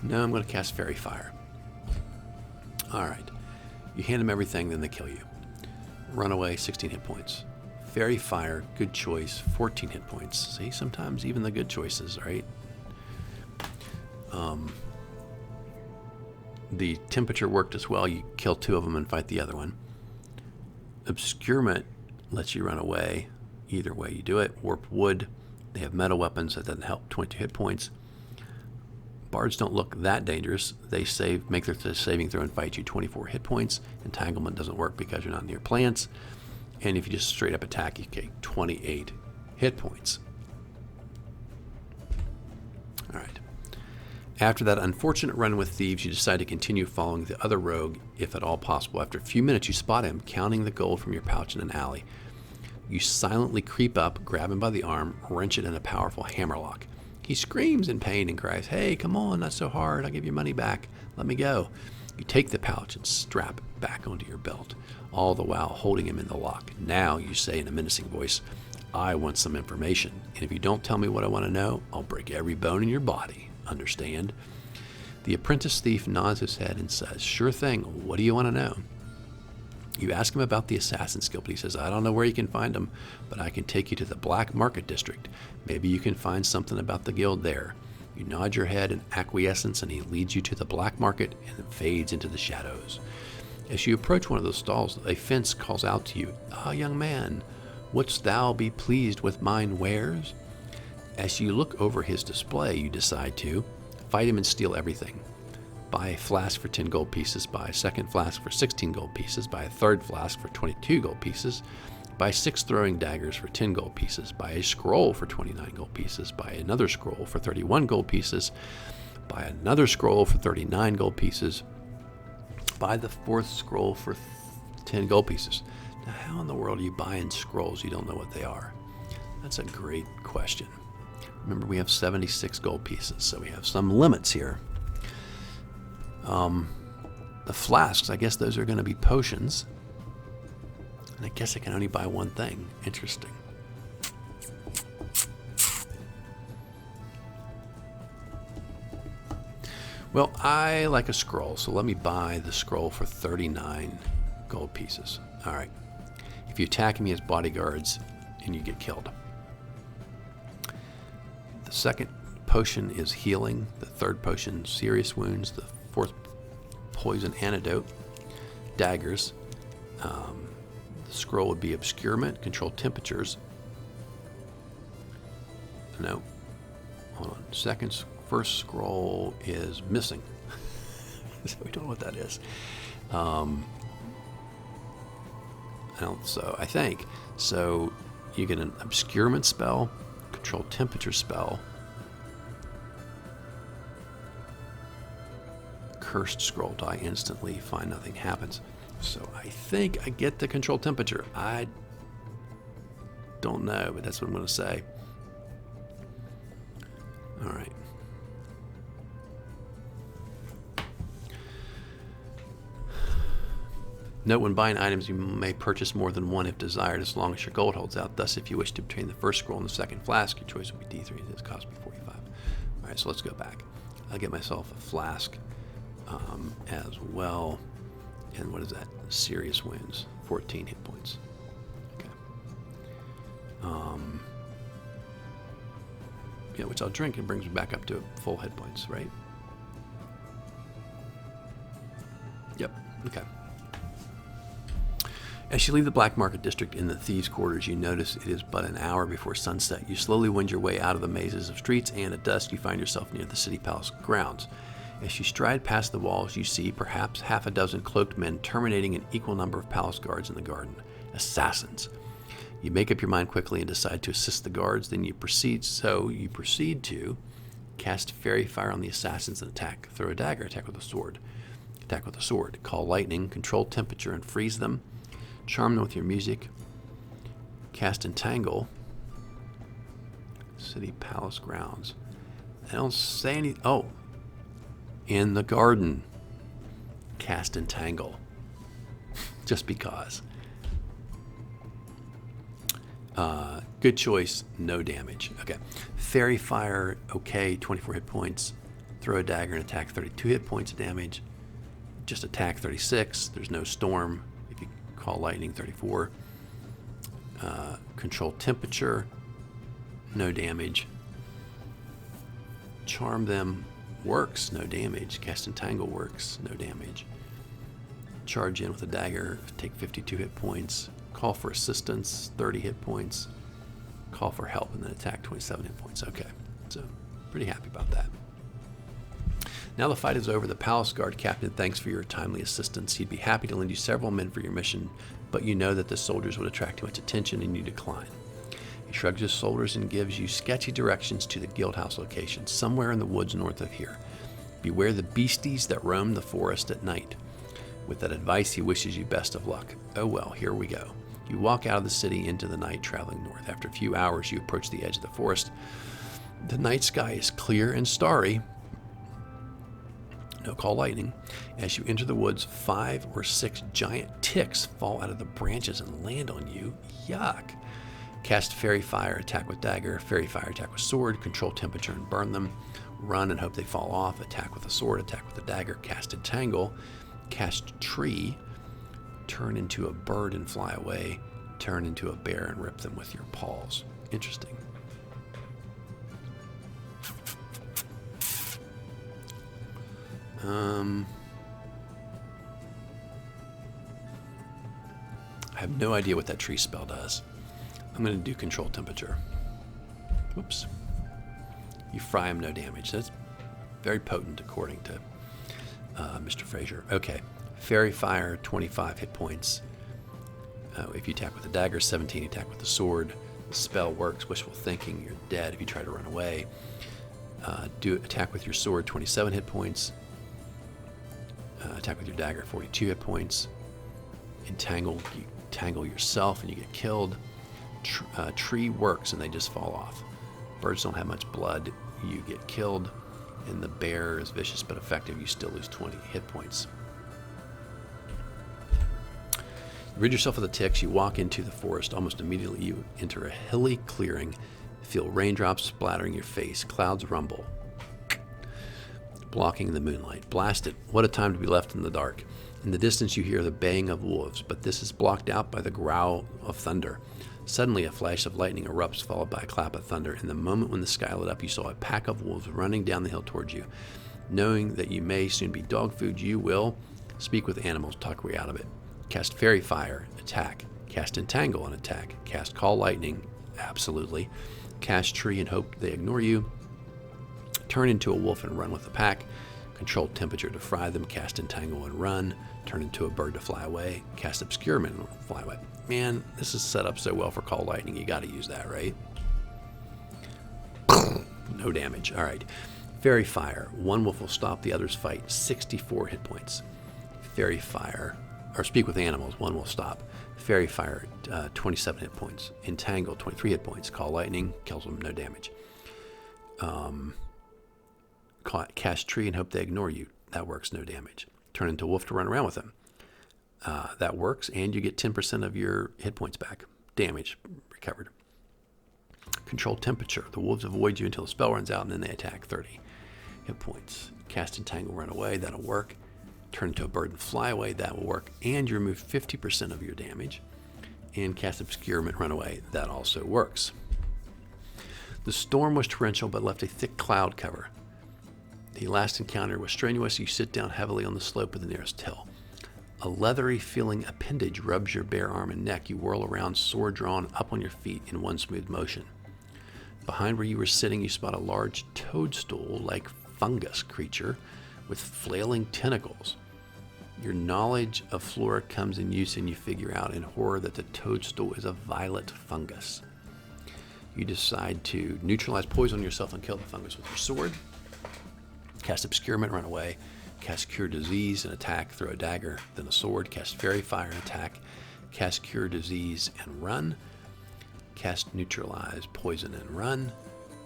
No, I'm going to cast Fairy Fire. All right. You hand them everything, then they kill you. Runaway, 16 hit points. Fairy Fire, good choice, 14 hit points. See, sometimes even the good choices, right? The temperature worked as well. You kill 2 of them and fight the other one. Obscurement lets you run away. Either way you do it. Warped Wood, they have metal weapons. That doesn't help, 22 hit points. Bards don't look that dangerous. They make their saving throw and fight you, 24 hit points. Entanglement doesn't work because you're not near plants. And if you just straight up attack, you take 28 hit points. All right. After that unfortunate run with thieves, you decide to continue following the other rogue, if at all possible. After a few minutes, you spot him counting the gold from your pouch in an alley. You silently creep up, grab him by the arm, wrench it in a powerful hammerlock. He screams in pain and cries, "Hey, come on, not so hard. I'll give your money back. Let me go." You take the pouch and strap it back onto your belt, all the while holding him in the lock. Now you say in a menacing voice, "I want some information, and if you don't tell me what I want to know, I'll break every bone in your body. Understand?" The apprentice thief nods his head and says, "Sure thing. What do you want to know?" You ask him about the Assassin's Guild, but he says, "I don't know where you can find them, but I can take you to the Black Market District. Maybe you can find something about the guild there." You nod your head in acquiescence, and he leads you to the Black Market and fades into the shadows. As you approach one of those stalls, a fence calls out to you, "Ah, young man, wouldst thou be pleased with mine wares?" As you look over his display, you decide to fight him and steal everything. Buy a flask for 10 gold pieces, buy a second flask for 16 gold pieces, buy a third flask for 22 gold pieces, buy 6 throwing daggers for 10 gold pieces, buy a scroll for 29 gold pieces, buy another scroll for 31 gold pieces, buy another scroll for 39 gold pieces, buy the 4th scroll for 10 gold pieces. Now, how in the world are you buying scrolls you don't know what they are? That's a great question. Remember, we have 76 gold pieces, so we have some limits here. The flasks, I guess those are going to be potions. And I guess I can only buy one thing. Interesting. Well, I like a scroll, so let me buy the scroll for 39 gold pieces. All right. If you attack him, he has bodyguards, and you get killed. The second potion is healing. The third potion, serious wounds. The 4th, poison antidote. Daggers. The scroll would be obscurement, control temperatures. No. Hold on. First scroll is missing. So we don't know what that is. I think. So you get an obscurement spell, control temperature spell, cursed scroll die instantly, find nothing happens. So I think I get the control temperature. I don't know, but that's what I'm going to say. All right. Note, when buying items, you may purchase more than one if desired, as long as your gold holds out. Thus, if you wish to obtain the first scroll and the second flask, your choice will be D3. This cost me 45. All right, so let's go back. I'll get myself a flask as well. And what is that? Serious wounds. 14 hit points. Okay. Yeah, which I'll drink and brings me back up to full hit points, right? Yep. Okay. As you leave the Black Market District in the thieves' quarters, you notice it is but an hour before sunset. You slowly wend your way out of the mazes of streets, and at dusk you find yourself near the city palace grounds. As you stride past the walls, you see perhaps half a dozen cloaked men terminating an equal number of palace guards in the garden. Assassins. You make up your mind quickly and decide to assist the guards. Then you proceed to cast Fairy Fire on the assassins and attack. Throw a dagger, attack with a sword. Attack with a sword. Call lightning, control temperature, and freeze them. Charm them with your music. Cast Entangle. City Palace grounds. I don't say any. Oh, in the garden. Cast Entangle. Just because. Good choice. No damage. Okay. Fairy Fire. Okay. 24 hit points. Throw a dagger and attack 32 hit points of damage. Just attack 36. There's no storm. If you call lightning, 34. Control temperature. No damage. Charm them works. No damage. Cast Entangle works. No damage. Charge in with a dagger. Take 52 hit points. Call for assistance. 30 hit points. Call for help and then attack 27 hit points. Okay. So pretty happy about that. Now the fight is over. The Palace Guard Captain thanks for your timely assistance. He'd be happy to lend you several men for your mission, but you know that the soldiers would attract too much attention and you decline. He shrugs his shoulders and gives you sketchy directions to the guild house location, somewhere in the woods north of here. Beware the beasties that roam the forest at night. With that advice, he wishes you best of luck. Oh well, here we go. You walk out of the city into the night, traveling north. After a few hours, you approach the edge of the forest. The night sky is clear and starry. No call lightning. As you enter the woods, 5 or 6 giant ticks fall out of the branches and land on you. Yuck. Cast Fairy Fire, attack with dagger. Fairy Fire, attack with sword. Control temperature and burn them. Run and hope they fall off. Attack with a sword, attack with a dagger. Cast Entangle. Cast Tree. Turn into a bird and fly away. Turn into a bear and rip them with your paws. Interesting. I have no idea what that tree spell does. I'm going to do control temperature. Whoops. You fry him, no damage. That's very potent according to Mr. Frazer. Okay. Fairy Fire, 25 hit points. If you attack with a dagger, 17. Attack with the sword. The spell works. Wishful thinking. You're dead if you try to run away. Do attack with your sword, 27 hit points. Attack with your dagger, 42 hit points. Entangle, you tangle yourself and you get killed. Tree works and they just fall off. Birds don't have much blood. You get killed. And the bear is vicious but effective. You still lose 20 hit points. You rid yourself of the ticks. You walk into the forest. Almost immediately you enter a hilly clearing. Feel raindrops splattering your face. Clouds rumble, blocking the moonlight. Blast it. What a time to be left in the dark. In the distance you hear the baying of wolves, but this is blocked out by the growl of thunder. Suddenly a flash of lightning erupts, followed by a clap of thunder. In the moment when the sky lit up, you saw a pack of wolves running down the hill towards you. Knowing that you may soon be dog food, you will speak with animals, talk your way out of it. Cast Fairy Fire, attack. Cast Entangle and attack. Cast Call Lightning, absolutely. Cast Tree and hope they ignore you. Turn into a wolf and run with the pack. Control temperature to fry them. Cast Entangle and run. Turn into a bird to fly away. Cast Obscurement and fly away. Man, this is set up so well for Call Lightning. You got to use that, right? No damage. All right. Fairy Fire. One wolf will stop, the others fight. 64 hit points. Fairy Fire. Or speak with animals. One will stop. Fairy Fire, 27 hit points. Entangle, 23 hit points. Call Lightning, kills them, no damage. Cast Tree and hope they ignore you. That works, no damage. Turn into a wolf to run around with them. That works, and you get 10% of your hit points back. Damage recovered. Control temperature. The wolves avoid you until the spell runs out, and then they attack. 30 hit points. Cast Entangle, run away. That'll work. Turn into a bird and fly away. That will work. And you remove 50% of your damage. And cast Obscurement, run away. That also works. The storm was torrential, but left a thick cloud cover. The last encounter was strenuous. You sit down heavily on the slope of the nearest hill. A leathery feeling appendage rubs your bare arm and neck. You whirl around, sword drawn, up on your feet in one smooth motion. Behind where you were sitting, you spot a large toadstool-like fungus creature with flailing tentacles. Your knowledge of flora comes in use and you figure out in horror that the toadstool is a violet fungus. You decide to neutralize poison on yourself and kill the fungus with your sword. Cast Obscurement, run away. Cast Cure Disease and attack, throw a dagger, then a sword. Cast Fairy Fire and attack. Cast Cure Disease and run. cast neutralize, poison, and run,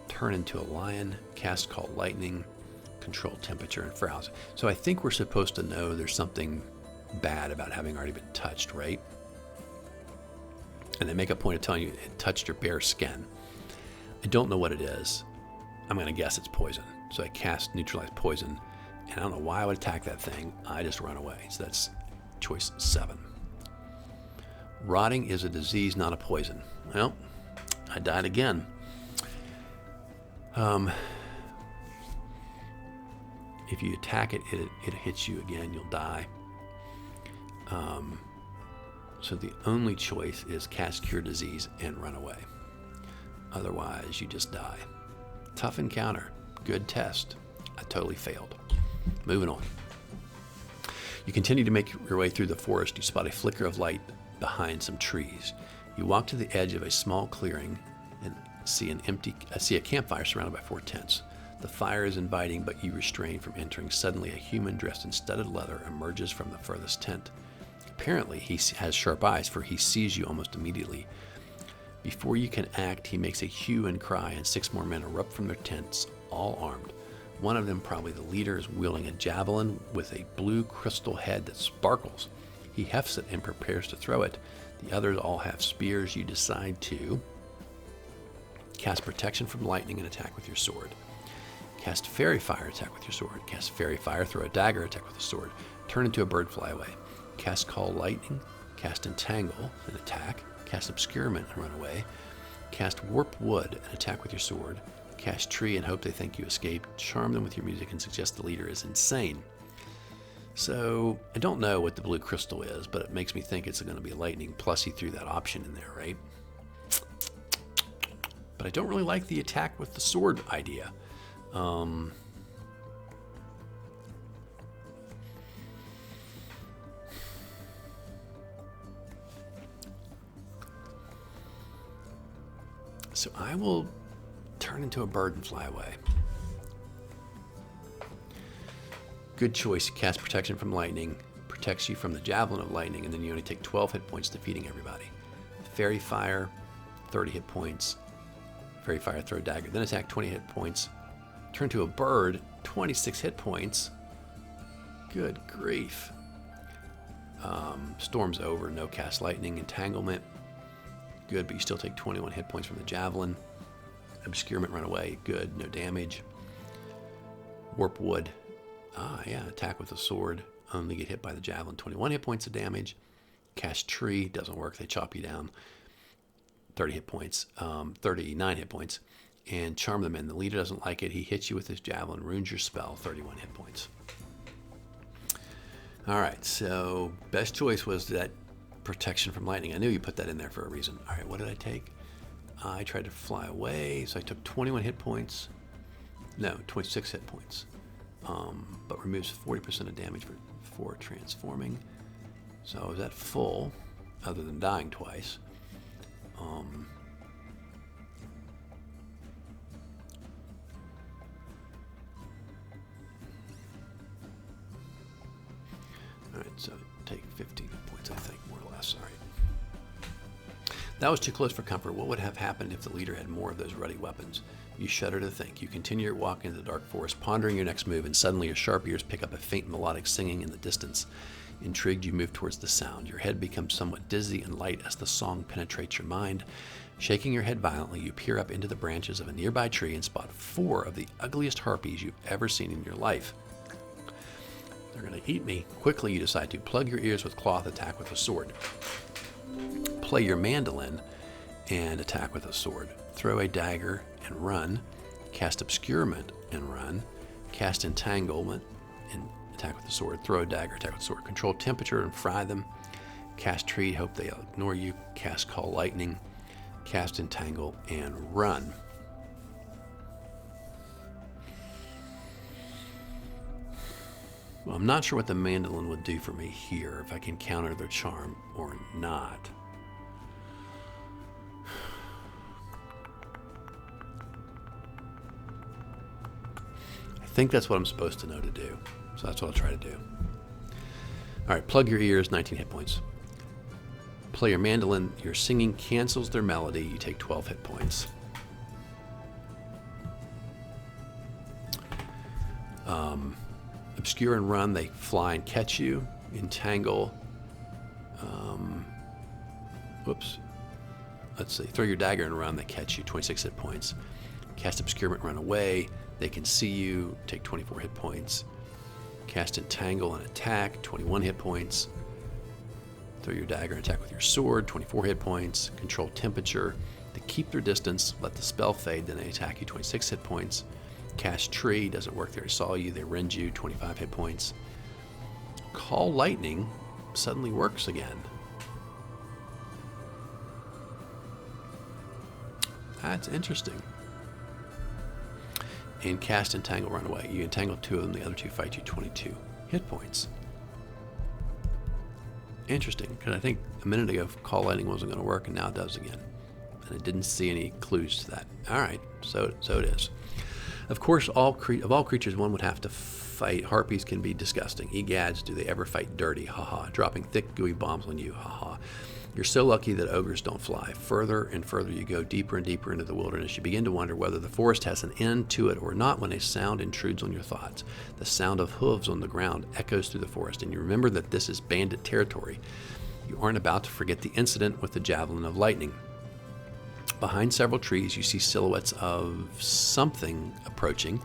turn into a lion, cast call lightning, control temperature, and frowns. So I think we're supposed to know there's something bad about having already been touched, right? And they make a point of telling you it touched your bare skin. I don't know what it is. I'm going to guess it's poison. So I cast neutralize poison, and I don't know why I would attack that thing. I just run away. So that's choice 7. Rotting is a disease, not a poison. Well, I died again. If you attack it, it hits you again, you'll die. So the only choice is cast cure disease and run away. Otherwise, you just die. Tough encounter. Good test. I totally failed. Moving on. You continue to make your way through the forest. You spot a flicker of light behind some trees. You walk to the edge of a small clearing and see a campfire surrounded by 4 tents. The fire is inviting, but you restrain from entering. Suddenly, a human dressed in studded leather emerges from the furthest tent. Apparently, he has sharp eyes, for he sees you almost immediately. Before you can act, he makes a hue and cry, and 6 more men erupt from their tents, all armed. One of them, probably the leader, is wielding a javelin with a blue crystal head that sparkles. He hefts it and prepares to throw it. The others all have spears. You decide to cast protection from lightning and attack with your sword. Cast fairy fire, attack with your sword. Cast fairy fire, throw a dagger, attack with a sword. Turn into a bird, fly away. Cast call lightning. Cast entangle and attack. Cast obscurement and run away. Cast warp wood and attack with your sword. Cast tree and hope they think you escaped. Charm them with your music and suggest the leader is insane. So I don't know what the blue crystal is, but it makes me think it's going to be lightning. Plus he threw that option in there, right? But I don't really like the attack with the sword idea. So I will turn into a bird and fly away. Good choice. Cast protection from lightning. Protects you from the javelin of lightning, and then you only take 12 hit points defeating everybody. Fairy fire, 30 hit points. Fairy fire, throw a dagger. Then attack, 20 hit points. Turn to a bird, 26 hit points. Good grief. Storm's over, no cast lightning. Entanglement, good, but you still take 21 hit points from the javelin. Obscurement, run away, good, no damage. Warp wood, attack with a sword, only get hit by the javelin, 21 hit points of damage. Cast tree, doesn't work, they chop you down. 30 hit points, 39 hit points. And charm the men. The leader doesn't like it. He hits you with his javelin, ruins your spell, 31 hit points. All right, so best choice was that protection from lightning. I knew you put that in there for a reason. All right, what did I take? I tried to fly away, so I took 21 hit points. No, 26 hit points. But removes 40% of damage for transforming. So I was at full, other than dying twice. All right, so take 15 points, I think, more or less. All right. That was too close for comfort. What would have happened if the leader had more of those ruddy weapons? You shudder to think. You continue your walk into the dark forest, pondering your next move, and suddenly your sharp ears pick up a faint melodic singing in the distance. Intrigued, you move towards the sound. Your head becomes somewhat dizzy and light as the song penetrates your mind. Shaking your head violently, you peer up into the branches of a nearby tree and spot 4 of the ugliest harpies you've ever seen in your life. They're going to eat me. Quickly, you decide to plug your ears with cloth, attack with a sword. Play your mandolin and attack with a sword. Throw a dagger and run. Cast obscurement and run. Cast entanglement and attack with the sword. Throw a dagger, attack with the sword. Control temperature and fry them. Cast tree, hope they ignore you. Cast call lightning. Cast entangle and run. Well, I'm not sure what the mandolin would do for me here, if I can counter their charm or not. I think that's what I'm supposed to know to do, so that's what I'll try to do. All right, plug your ears, 19 hit points. Play your mandolin. Your singing cancels their melody. You take 12 hit points. Obscure and run. They fly and catch you. Entangle. Let's see. Throw your dagger and run. They catch you. 26 hit points. Cast obscurement. Run away. They can see you. Take 24 hit points. Cast entangle and attack. 21 hit points. Throw your dagger and attack with your sword. 24 hit points. Control temperature. They keep their distance. Let the spell fade. Then they attack you. 26 hit points. Cast tree. Doesn't work. They already saw you. They rend you. 25 hit points. Call lightning. Suddenly works again. That's interesting. And cast entangle. Run away. You entangle 2 of them. The other 2 fight you. 22 hit points. Interesting, because I think a minute ago call lightning wasn't going to work, and now it does again. And I didn't see any clues to that. All right, so it is. Of course, of all creatures one would have to fight, harpies can be disgusting. Egads, do they ever fight dirty? Haha. Dropping thick, gooey bombs on you. Haha. You're so lucky that ogres don't fly. Further and further you go, deeper and deeper into the wilderness. You begin to wonder whether the forest has an end to it or not when a sound intrudes on your thoughts. The sound of hooves on the ground echoes through the forest, and you remember that this is bandit territory. You aren't about to forget the incident with the javelin of lightning. Behind several trees, you see silhouettes of something approaching.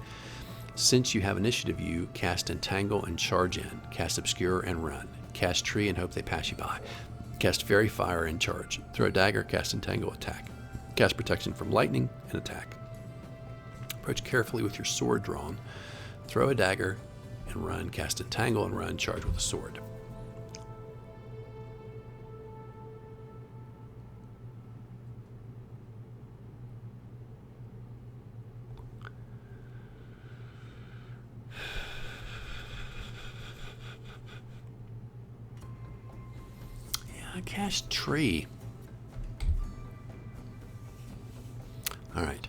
Since you have initiative, you cast entangle and charge in. Cast obscure and run. Cast tree and hope they pass you by. Cast fairy fire and charge. Throw a dagger, cast entangle, attack. Cast protection from lightning and attack. Approach carefully with your sword drawn. Throw a dagger and run. Cast entangle and run. Charge with a sword. Cast tree. All right.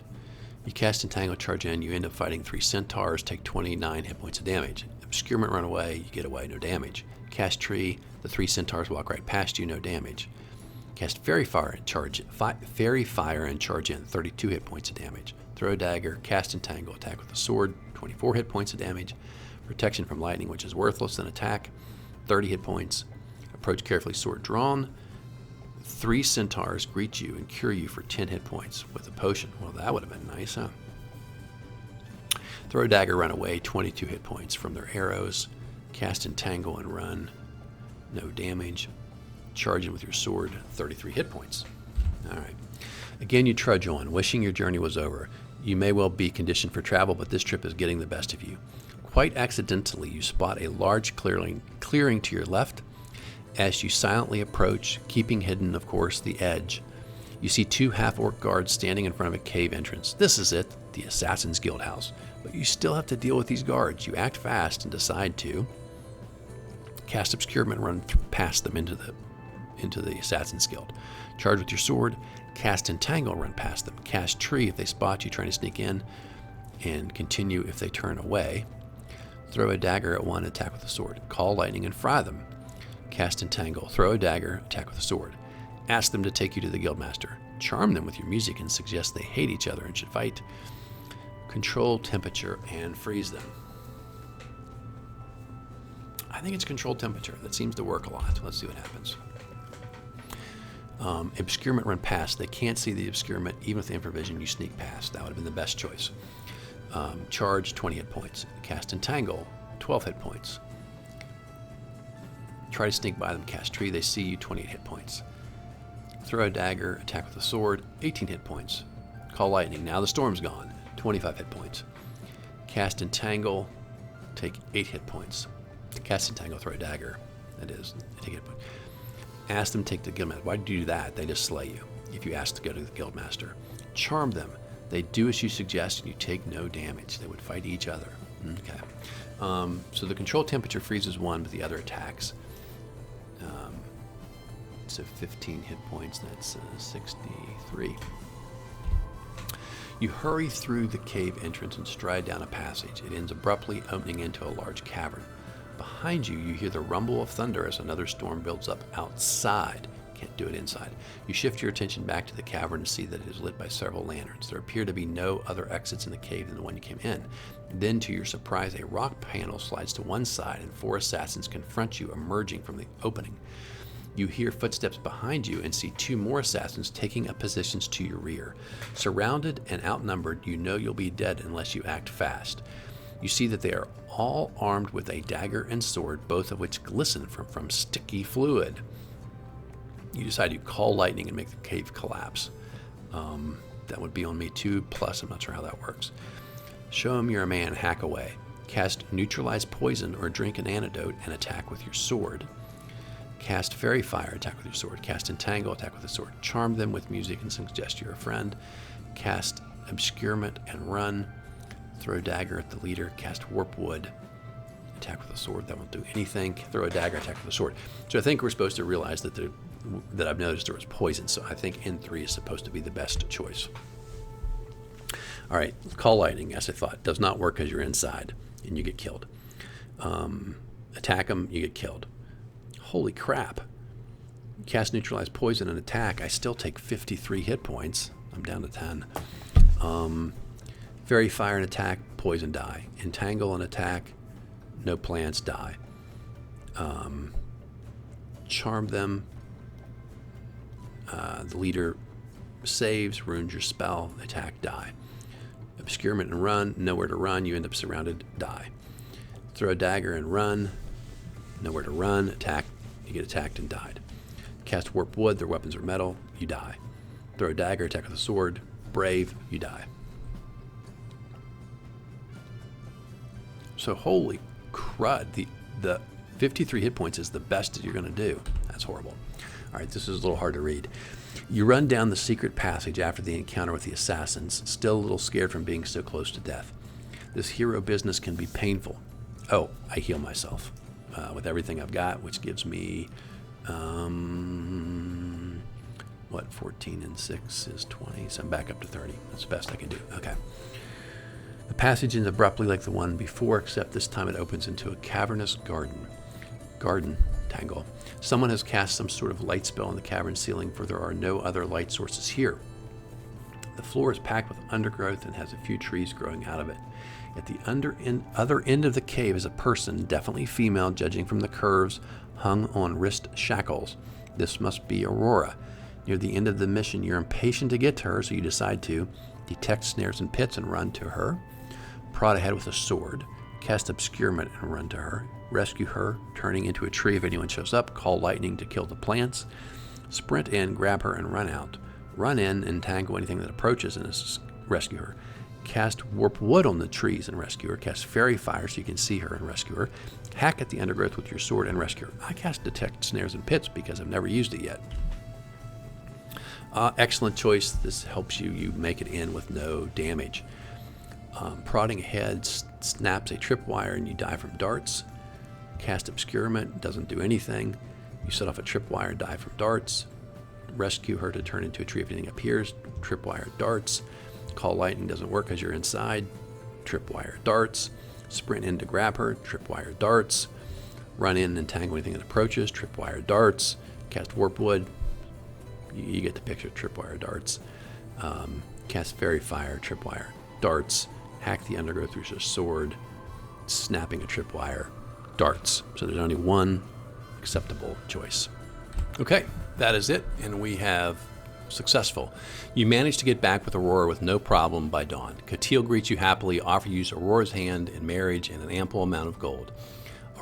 You cast entangle, charge in. You end up fighting 3 centaurs. Take 29 hit points of damage. Obscurement, run away. You get away, no damage. Cast tree. The 3 centaurs walk right past you, no damage. Cast fairy fire and charge. Fairy fire and charge in. 32 hit points of damage. Throw a dagger. Cast entangle. Attack with a sword. 24 hit points of damage. Protection from lightning, which is worthless. Then attack. 30 hit points. Approach carefully, sword drawn. 3 centaurs greet you and cure you for 10 hit points with a potion. Well, that would have been nice, huh? Throw a dagger, run away, 22 hit points from their arrows. Cast entangle and run, no damage. Charge in with your sword, 33 hit points. All right. Again, you trudge on, wishing your journey was over. You may well be conditioned for travel, but this trip is getting the best of you. Quite accidentally, you spot a large clearing to your left. As you silently approach, keeping hidden, of course, the edge, you see 2 half-orc guards standing in front of a cave entrance. This is it, the Assassin's Guild house. But you still have to deal with these guards. You act fast and decide to cast obscurement and run past them into the Assassin's Guild. Charge with your sword, cast entangle, run past them. Cast tree if they spot you trying to sneak in, and continue if they turn away. Throw a dagger at one, attack with a sword. Call lightning and fry them. Cast entangle, throw a dagger, attack with a sword. Ask them to take you to the guildmaster. Charm them with your music and suggest they hate each other and should fight. Control temperature and freeze them. I think it's control temperature. That seems to work a lot. Let's see what happens. Obscurement, run past. They can't see the obscurement. Even with the infravision, you sneak past. That would have been the best choice. Charge, 20 hit points. Cast entangle, 12 hit points. Try to sneak by them, cast tree, they see you, 28 hit points. Throw a dagger, attack with a sword, 18 hit points. Call lightning, now the storm's gone, 25 hit points. Cast entangle, take 8 hit points. Cast entangle, throw a dagger, that is, take 8 hit points. Ask them to take the guildmaster. Why do you do that? They just slay you if you ask to go to the guildmaster. Charm them. They do as you suggest and you take no damage. They would fight each other. Okay. So the control temperature freezes one, but the other attacks. So 15 hit points, that's 63. You hurry through the cave entrance and stride down a passage. It ends abruptly, opening into a large cavern. Behind you, you hear the rumble of thunder as another storm builds up outside. Can't do it inside. You shift your attention back to the cavern and see that it is lit by several lanterns. There appear to be no other exits in the cave than the one you came in. Then, to your surprise, a rock panel slides to one side and 4 assassins confront you, emerging from the opening. You hear footsteps behind you and see 2 more assassins taking up positions to your rear. Surrounded and outnumbered, you know you'll be dead unless you act fast. You see that they are all armed with a dagger and sword, both of which glisten from sticky fluid. You decide to call lightning and make the cave collapse. That would be on me too, plus I'm not sure how that works. Show them you're a man, hack away. Cast neutralize poison or drink an antidote and attack with your sword. Cast fairy fire, attack with your sword. Cast entangle, attack with a sword. Charm them with music and suggest you're a friend. Cast obscurement and run. Throw a dagger at the leader. Cast warp wood, attack with a sword. That won't do anything. Throw a dagger, attack with a sword. So I think we're supposed to realize that I've noticed there was poison. So I think N3 is supposed to be the best choice. All right, call lightning, as I thought. Does not work because you're inside and you get killed. Attack them, you get killed. Holy crap. Cast neutralize poison and attack. I still take 53 hit points. I'm down to 10. Fairy fire and attack, poison, die. Entangle and attack, no plants, die. Charm them. The leader saves, ruins your spell, attack, die. Obscurement and run, nowhere to run, you end up surrounded, die. Throw a dagger and run, nowhere to run, attack, you get attacked and died. Cast warp wood, their weapons are metal, you die. Throw a dagger, attack with a sword, brave, you die. So holy crud, the 53 hit points is the best that you're going to do. That's horrible. All right, this is a little hard to read. You run down the secret passage after the encounter with the assassins, still a little scared from being so close to death. This hero business can be painful. Oh, I heal myself with everything I've got, which gives me, 14 and 6 is 20, so I'm back up to 30. That's the best I can do. Okay. The passage ends abruptly like the one before, except this time it opens into a cavernous garden tangle. Someone has cast some sort of light spell on the cavern ceiling, for there are no other light sources here. The floor is packed with undergrowth and has a few trees growing out of it. At the other end of the cave is a person, definitely female, judging from the curves hung on wrist shackles. This must be Aurora. Near the end of the mission, you're impatient to get to her, so you decide to detect snares and pits and run to her. Prod ahead with a sword. Cast obscurement and run to her. Rescue her, turning into a tree if anyone shows up. Call lightning to kill the plants. Sprint in, grab her, and run out. Run in, entangle anything that approaches, and rescue her. Cast warp wood on the trees and rescue her. Cast fairy fire so you can see her and rescue her. Hack at the undergrowth with your sword and rescue her. I cast detect snares and pits because I've never used it yet. Excellent choice. This helps you make it in with no damage. Prodding ahead snaps a tripwire and you die from darts. Cast obscurement, doesn't do anything. You set off a tripwire and die from darts. Rescue her to turn into a tree if anything appears. Tripwire, darts. Call lightning, doesn't work because you're inside. Tripwire, darts. Sprint in to grab her. Tripwire, darts. Run in and entangle anything that approaches. Tripwire, darts. Cast warp wood. You get the picture. Tripwire, darts. Cast fairy fire. Tripwire, darts. Hack the undergrowth with your sword. Snapping a tripwire, darts. So there's only one acceptable choice. Okay, that is it, and we have successful. You managed to get back with Aurora with no problem by dawn. Catil greets you happily, offers you Aurora's hand in marriage and an ample amount of gold.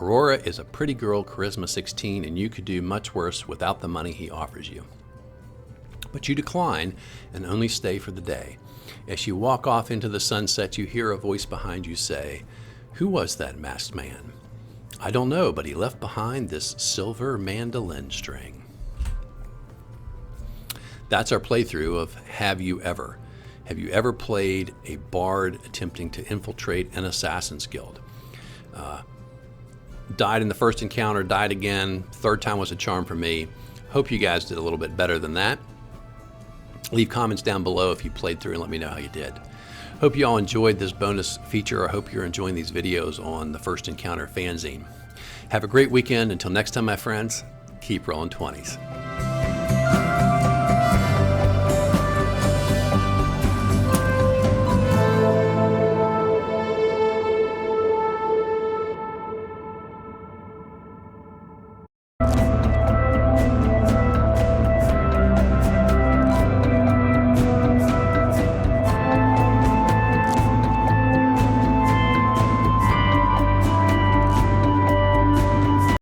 Aurora is a pretty girl, charisma 16, and you could do much worse without the money he offers you. But you decline and only stay for the day. As you walk off into the sunset, you hear a voice behind you say, "Who was that masked man?" "I don't know, but he left behind this silver mandolin string." That's our playthrough of Have You Ever? Have you ever played a bard attempting to infiltrate an assassin's guild? Died in the first encounter, died again. Third time was a charm for me. Hope you guys did a little bit better than that. Leave comments down below if you played through and let me know how you did. Hope you all enjoyed this bonus feature. I hope you're enjoying these videos on the First Encounter fanzine. Have a great weekend. Until next time, my friends, keep rolling 20s. Bye.